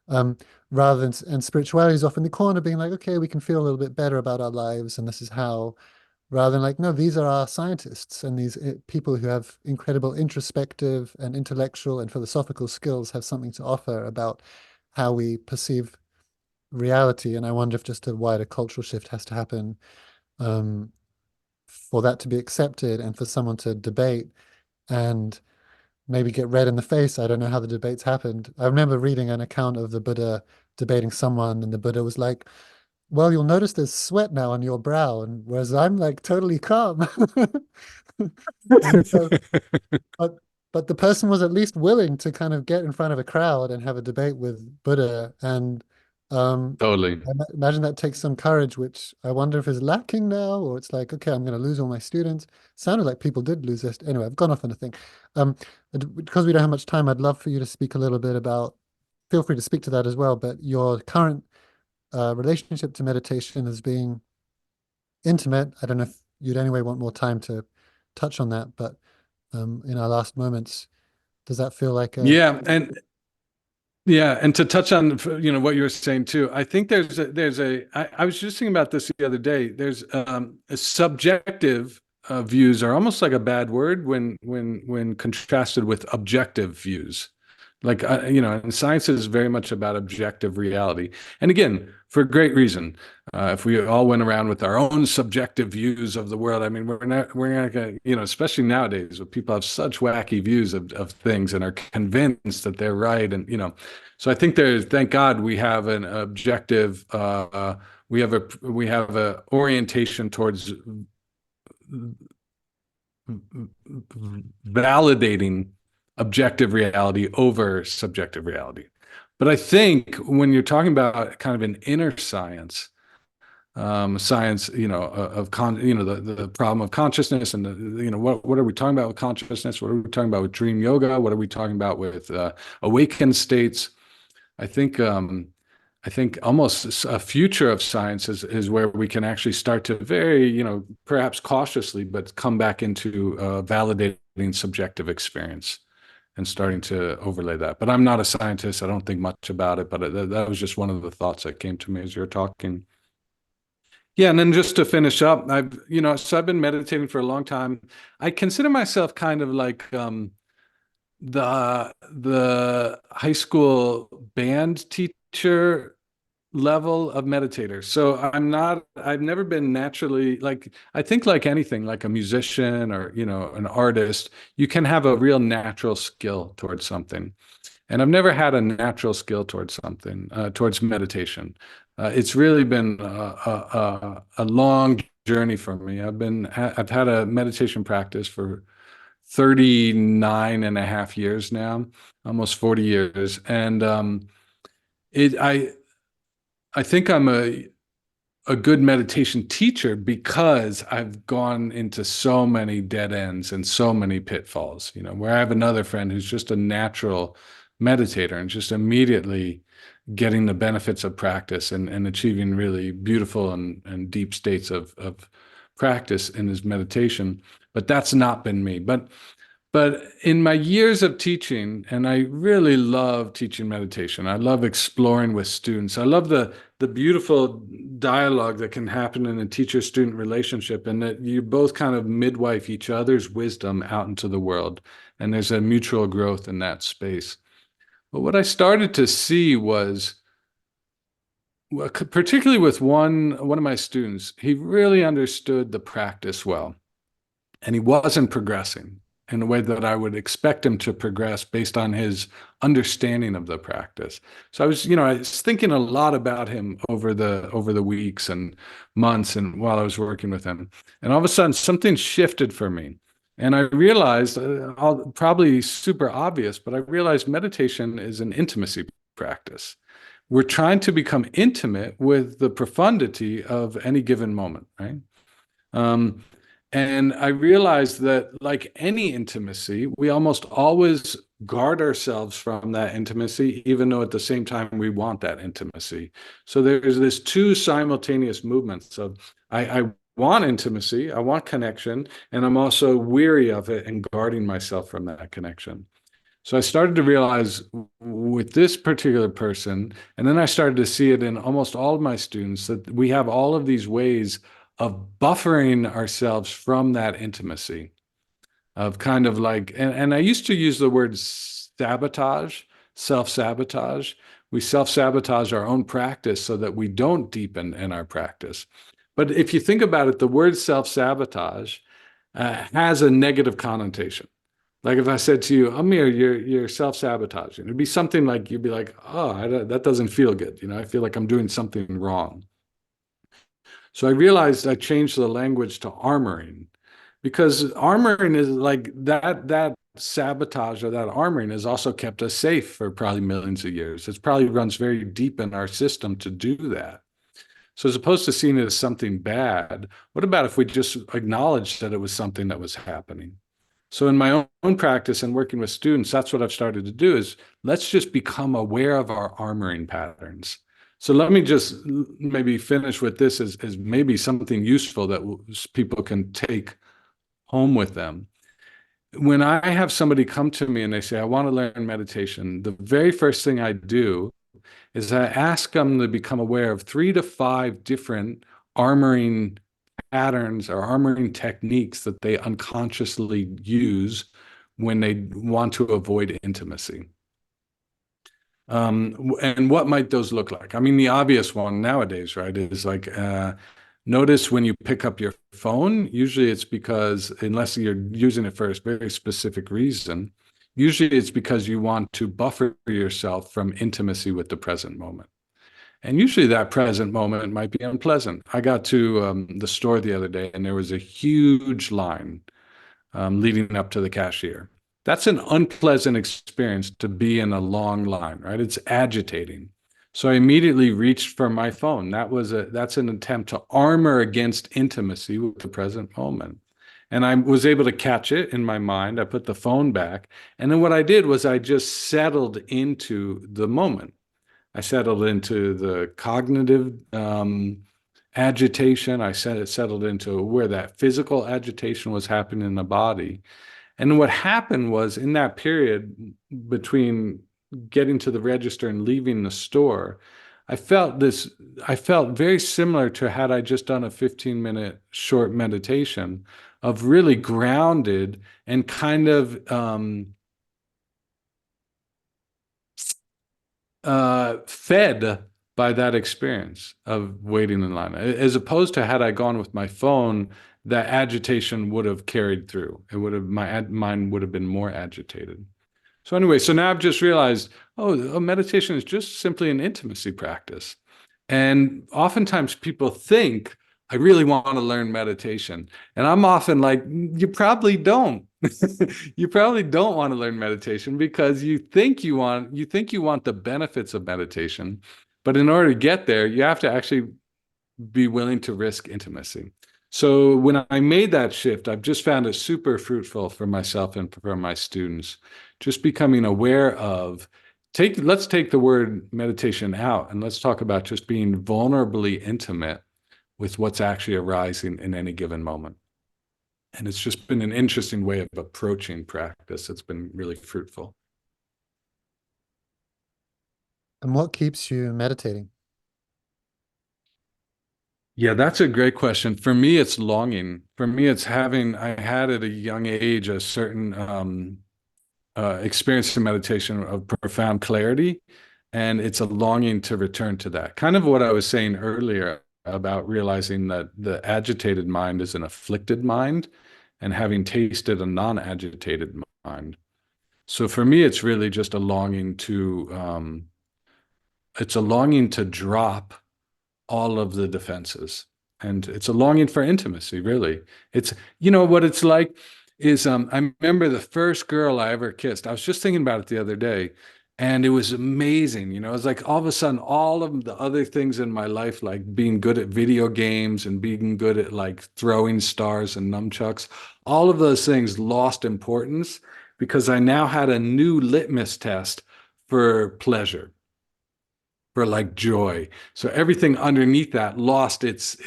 um, rather than and spirituality is often the corner being like, okay, we can feel a little bit better about our lives, and this is how, rather than like, no, these are our scientists and these people who have incredible introspective and intellectual and philosophical skills have something to offer about how we perceive reality. And I wonder if just a wider cultural shift has to happen um, for that to be accepted and for someone to debate and maybe get red in the face. I don't know how the debates happened. I remember reading an account of the Buddha debating someone, and the Buddha was like, well, you'll notice there's sweat now on your brow, and whereas I'm like totally calm. And so, but but the person was at least willing to kind of get in front of a crowd and have a debate with Buddha. And Totally. imagine that takes some courage, which I wonder if is lacking now, or it's like, okay, I'm going to lose all my students. Sounded like people did lose this. Anyway, I've gone off on a thing. Because we don't have much time, I'd love for you to speak a little bit about, feel free to speak to that as well, but your current relationship to meditation as being intimate. I don't know if you'd anyway want more time to touch on that, but in our last moments, does that feel like a Yeah, and to touch on what you were saying too, I think I was just thinking about this the other day. There's a subjective views are almost like a bad word when contrasted with objective views. Like, and science is very much about objective reality. And again, for great reason. If we all went around with our own subjective views of the world, I mean, we're not gonna, especially nowadays where people have such wacky views of things and are convinced that they're right. And, so I think thank God we have an objective, we have a orientation towards validating objective reality over subjective reality. But I think when you're talking about kind of an inner science, science, the problem of consciousness and what are we talking about with consciousness? What are we talking about with dream yoga? What are we talking about with awakened states? I think almost a future of science is where we can actually start to very, perhaps cautiously, but come back into validating subjective experience and starting to overlay that. But I'm not a scientist. I don't think much about it, but that was just one of the thoughts that came to me as you're talking. Yeah, and then just to finish up, so I've been meditating for a long time. I consider myself kind of like the high school band teacher level of meditator. So I've never been naturally like, I think like anything, like a musician or, an artist, you can have a real natural skill towards something. And I've never had a natural skill towards something, towards meditation. It's really been a long journey for me. I've had a meditation practice for 39 and a half years now, almost 40 years. And it I think I'm a good meditation teacher because I've gone into so many dead ends and so many pitfalls, where I have another friend who's just a natural meditator and just immediately getting the benefits of practice and achieving really beautiful and deep states of practice in his meditation. But that's not been me. But in my years of teaching, and I really love teaching meditation. I love exploring with students. I love the beautiful dialogue that can happen in a teacher-student relationship, and that you both kind of midwife each other's wisdom out into the world. And there's a mutual growth in that space. But what I started to see was, particularly with one of my students, he really understood the practice well, and he wasn't progressing in a way that I would expect him to progress based on his understanding of the practice. So I was thinking a lot about him over the weeks and months and while I was working with him. And all of a sudden something shifted for me. And I realized, probably super obvious, but I realized meditation is an intimacy practice. We're trying to become intimate with the profundity of any given moment, right? And I realized that, like any intimacy, we almost always guard ourselves from that intimacy, even though at the same time we want that intimacy. So there's this two simultaneous movements of I want intimacy, I want connection, and I'm also weary of it and guarding myself from that connection. So I started to realize with this particular person, and then I started to see it in almost all of my students, that we have all of these ways of buffering ourselves from that intimacy, of kind of like, and I used to use the word sabotage, self-sabotage. We self-sabotage our own practice so that we don't deepen in our practice. But if you think about it, the word self-sabotage has a negative connotation. Like if I said to you, Amir, you're self-sabotaging, it'd be something like, you'd be like, oh, that doesn't feel good. I feel like I'm doing something wrong. So I realized I changed the language to armoring, because armoring is like that sabotage or that armoring has also kept us safe for probably millions of years. It probably runs very deep in our system to do that. So as opposed to seeing it as something bad, what about if we just acknowledged that it was something that was happening? So in my own practice and working with students, that's what I've started to do, is let's just become aware of our armoring patterns. So let me just maybe finish with this as maybe something useful that people can take home with them. When I have somebody come to me and they say, I want to learn meditation, the very first thing I do is I ask them to become aware of 3 to 5 different armoring patterns or armoring techniques that they unconsciously use when they want to avoid intimacy. And what might those look like? I mean, the obvious one nowadays, right, is like notice when you pick up your phone, usually it's because, unless you're using it for a very specific reason, usually it's because you want to buffer yourself from intimacy with the present moment. And usually that present moment might be unpleasant. I got to the store the other day and there was a huge line leading up to the cashier. That's an unpleasant experience to be in a long line, right? It's agitating. So I immediately reached for my phone. That's an attempt to armor against intimacy with the present moment. And I was able to catch it in my mind. I put the phone back. And then what I did was I just settled into the moment. I settled into the cognitive agitation. I said it settled into where that physical agitation was happening in the body. And what happened was in that period between getting to the register and leaving the store, I felt this, I felt very similar to had I just done a 15-minute short meditation of really grounded and kind of fed by that experience of waiting in line, as opposed to had I gone with my phone, that agitation would have carried through. It would have my mind would have been more agitated. So anyway, so now I've just realized, oh, meditation is just simply an intimacy practice. And oftentimes people think, I really want to learn meditation. And I'm often like, you probably don't. You probably don't want to learn meditation because you think you want the benefits of meditation. But in order to get there, you have to actually be willing to risk intimacy. So when I made that shift, I've just found it super fruitful for myself and for my students, just becoming aware of let's take the word meditation out and let's talk about just being vulnerably intimate with what's actually arising in any given moment. And it's just been an interesting way of approaching practice. It's been really fruitful. And what keeps you meditating? Yeah, that's a great question. For me, it's longing. For me, I had at a young age a certain experience in meditation of profound clarity, and it's a longing to return to that. Kind of what I was saying earlier about realizing that the agitated mind is an afflicted mind, and having tasted a non-agitated mind. So for me, it's really just a longing it's a longing to drop all of the defenses. And it's a longing for intimacy, really. It's, what it's like is I remember the first girl I ever kissed. I was just thinking about it the other day, and it was amazing. It was like all of a sudden, all of the other things in my life, like being good at video games and being good at like throwing stars and nunchucks, all of those things lost importance because I now had a new litmus test for pleasure, for like joy. So everything underneath that lost its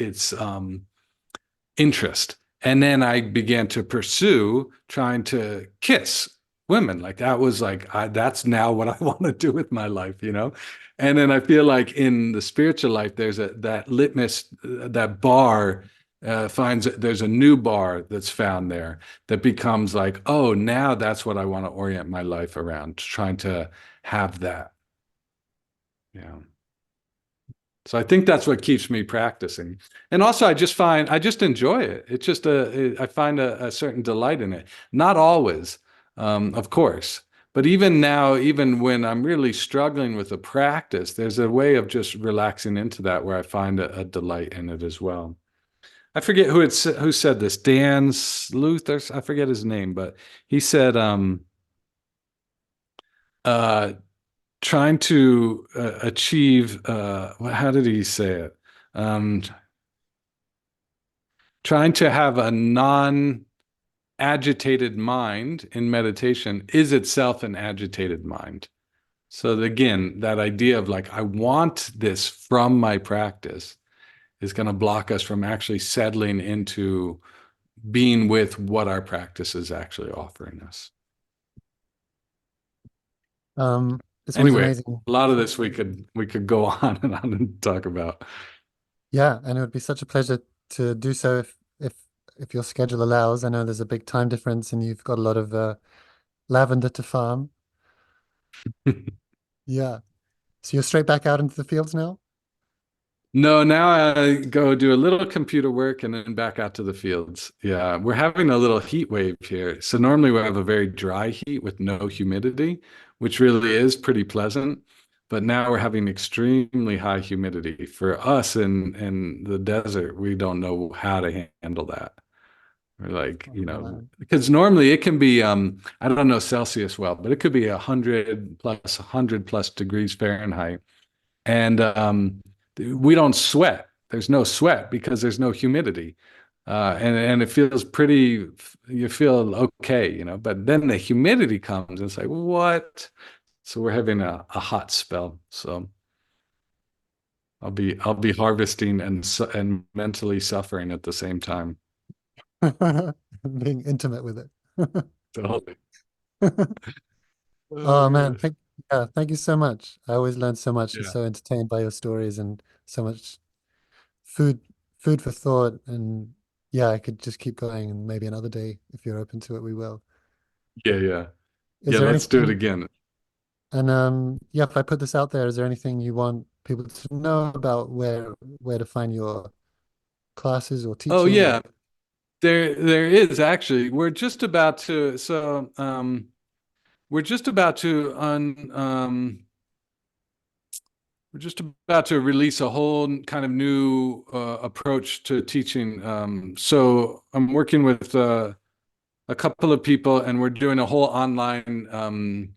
interest. And then I began to pursue trying to kiss women. Like that was like that's now what I want to do with my life. And then I feel like in the spiritual life, there's that litmus, that bar finds there's a new bar that's found there that becomes like, oh, now that's what I want to orient my life around, trying to have that. Yeah. So I think that's what keeps me practicing. And also I just enjoy it. It's just I find a certain delight in it. Not always, of course, but even now, even when I'm really struggling with the practice, there's a way of just relaxing into that where I find a delight in it as well. I forget who said this, Dan Sluth, or I forget his name, but he said, uh, trying to achieve how did he say it, trying to have a non-agitated mind in meditation is itself an agitated mind. So again, that idea of like I want this from my practice is going to block us from actually settling into being with what our practice is actually offering us. It's always Anyway, amazing. a lot of this we could go on and talk about. Yeah, and it would be such a pleasure to do so if your schedule allows. I know there's a big time difference and you've got a lot of lavender to farm. Yeah. So you're straight back out into the fields now? No, now I go do a little computer work and then back out to the fields. Yeah, we're having a little heat wave here. So normally we have a very dry heat with no humidity, which really is pretty pleasant. But now we're having extremely high humidity. For us in the desert, we don't know how to handle that. We're like, Oh, man. because normally it can be I don't know Celsius well, but it could be 100 plus degrees Fahrenheit. And we don't sweat. There's no sweat because there's no humidity. And it feels pretty, you feel okay, but then the humidity comes and it's like, what? So we're having a hot spell. So I'll be harvesting and mentally suffering at the same time. Being intimate with it. Totally. Oh Oh man, gosh. thank you so much. I always learn so much and Yeah. so entertained by your stories and so much food food for thought. And yeah, I could just keep going, and maybe another day, if you're open to it, we will. Yeah, yeah. Is Yeah, there let's do it anything, again. and yeah, if I put this out there, is there anything you want people to know about where to find your classes or Oh teaching or yeah. There is actually. We're just about to we're just about to release a whole kind of new approach to teaching. So I'm working with a couple of people, and we're doing a whole online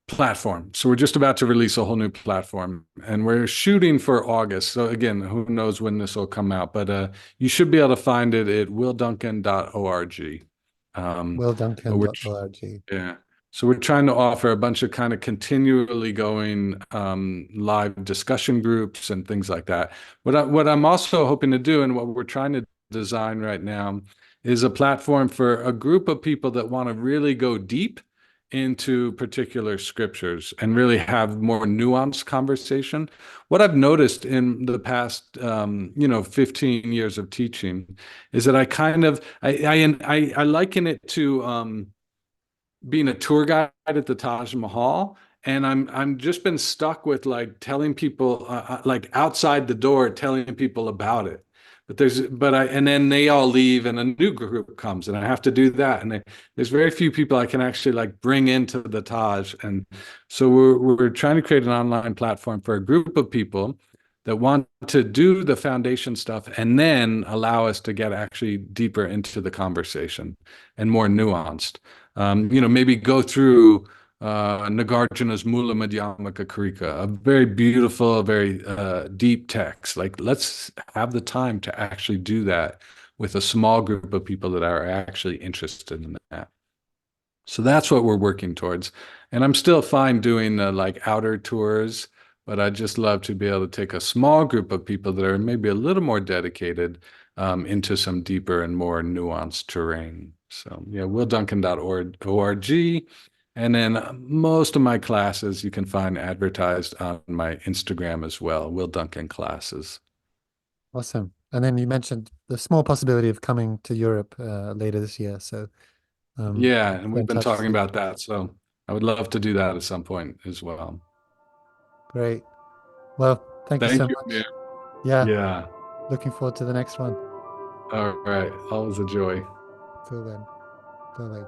platform. So we're just about to release a whole new platform, and we're shooting for August. So again, who knows when this will come out, but you should be able to find it at willduncan.org. Which willduncan.org. Yeah. So we're trying to offer a bunch of kind of continually going live discussion groups and things like that. What I'm also hoping to do, and what we're trying to design right now, is a platform for a group of people that want to really go deep into particular scriptures and really have more nuanced conversation. What I've noticed in the past, 15 years of teaching is that I kind of I liken it to being a tour guide at the Taj Mahal, and I'm just been stuck with like telling people like outside the door, telling people about it. And then they all leave and a new group comes and I have to do that. And there's very few people I can actually like bring into the Taj. And so we're trying to create an online platform for a group of people that want to do the foundation stuff and then allow us to get actually deeper into the conversation and more nuanced. Maybe go through Nagarjuna's Mula Madhyamaka Karika, a very beautiful, very deep text. Like, let's have the time to actually do that with a small group of people that are actually interested in that. So that's what we're working towards. And I'm still fine doing the like outer tours, but I'd just love to be able to take a small group of people that are maybe a little more dedicated into some deeper and more nuanced terrain. So yeah, willduncan.org. And then most of my classes you can find advertised on my Instagram as well, Will Duncan classes. Awesome. And then you mentioned the small possibility of coming to Europe later this year. So Yeah, I'll and stay we've in been touch talking soon. about that. So I would love to do that at some point as well. Great. Well, thank you so Thank you, Amir. much. Yeah, Yeah. looking forward to the next one. All right. Always a joy. Till then. Bye bye.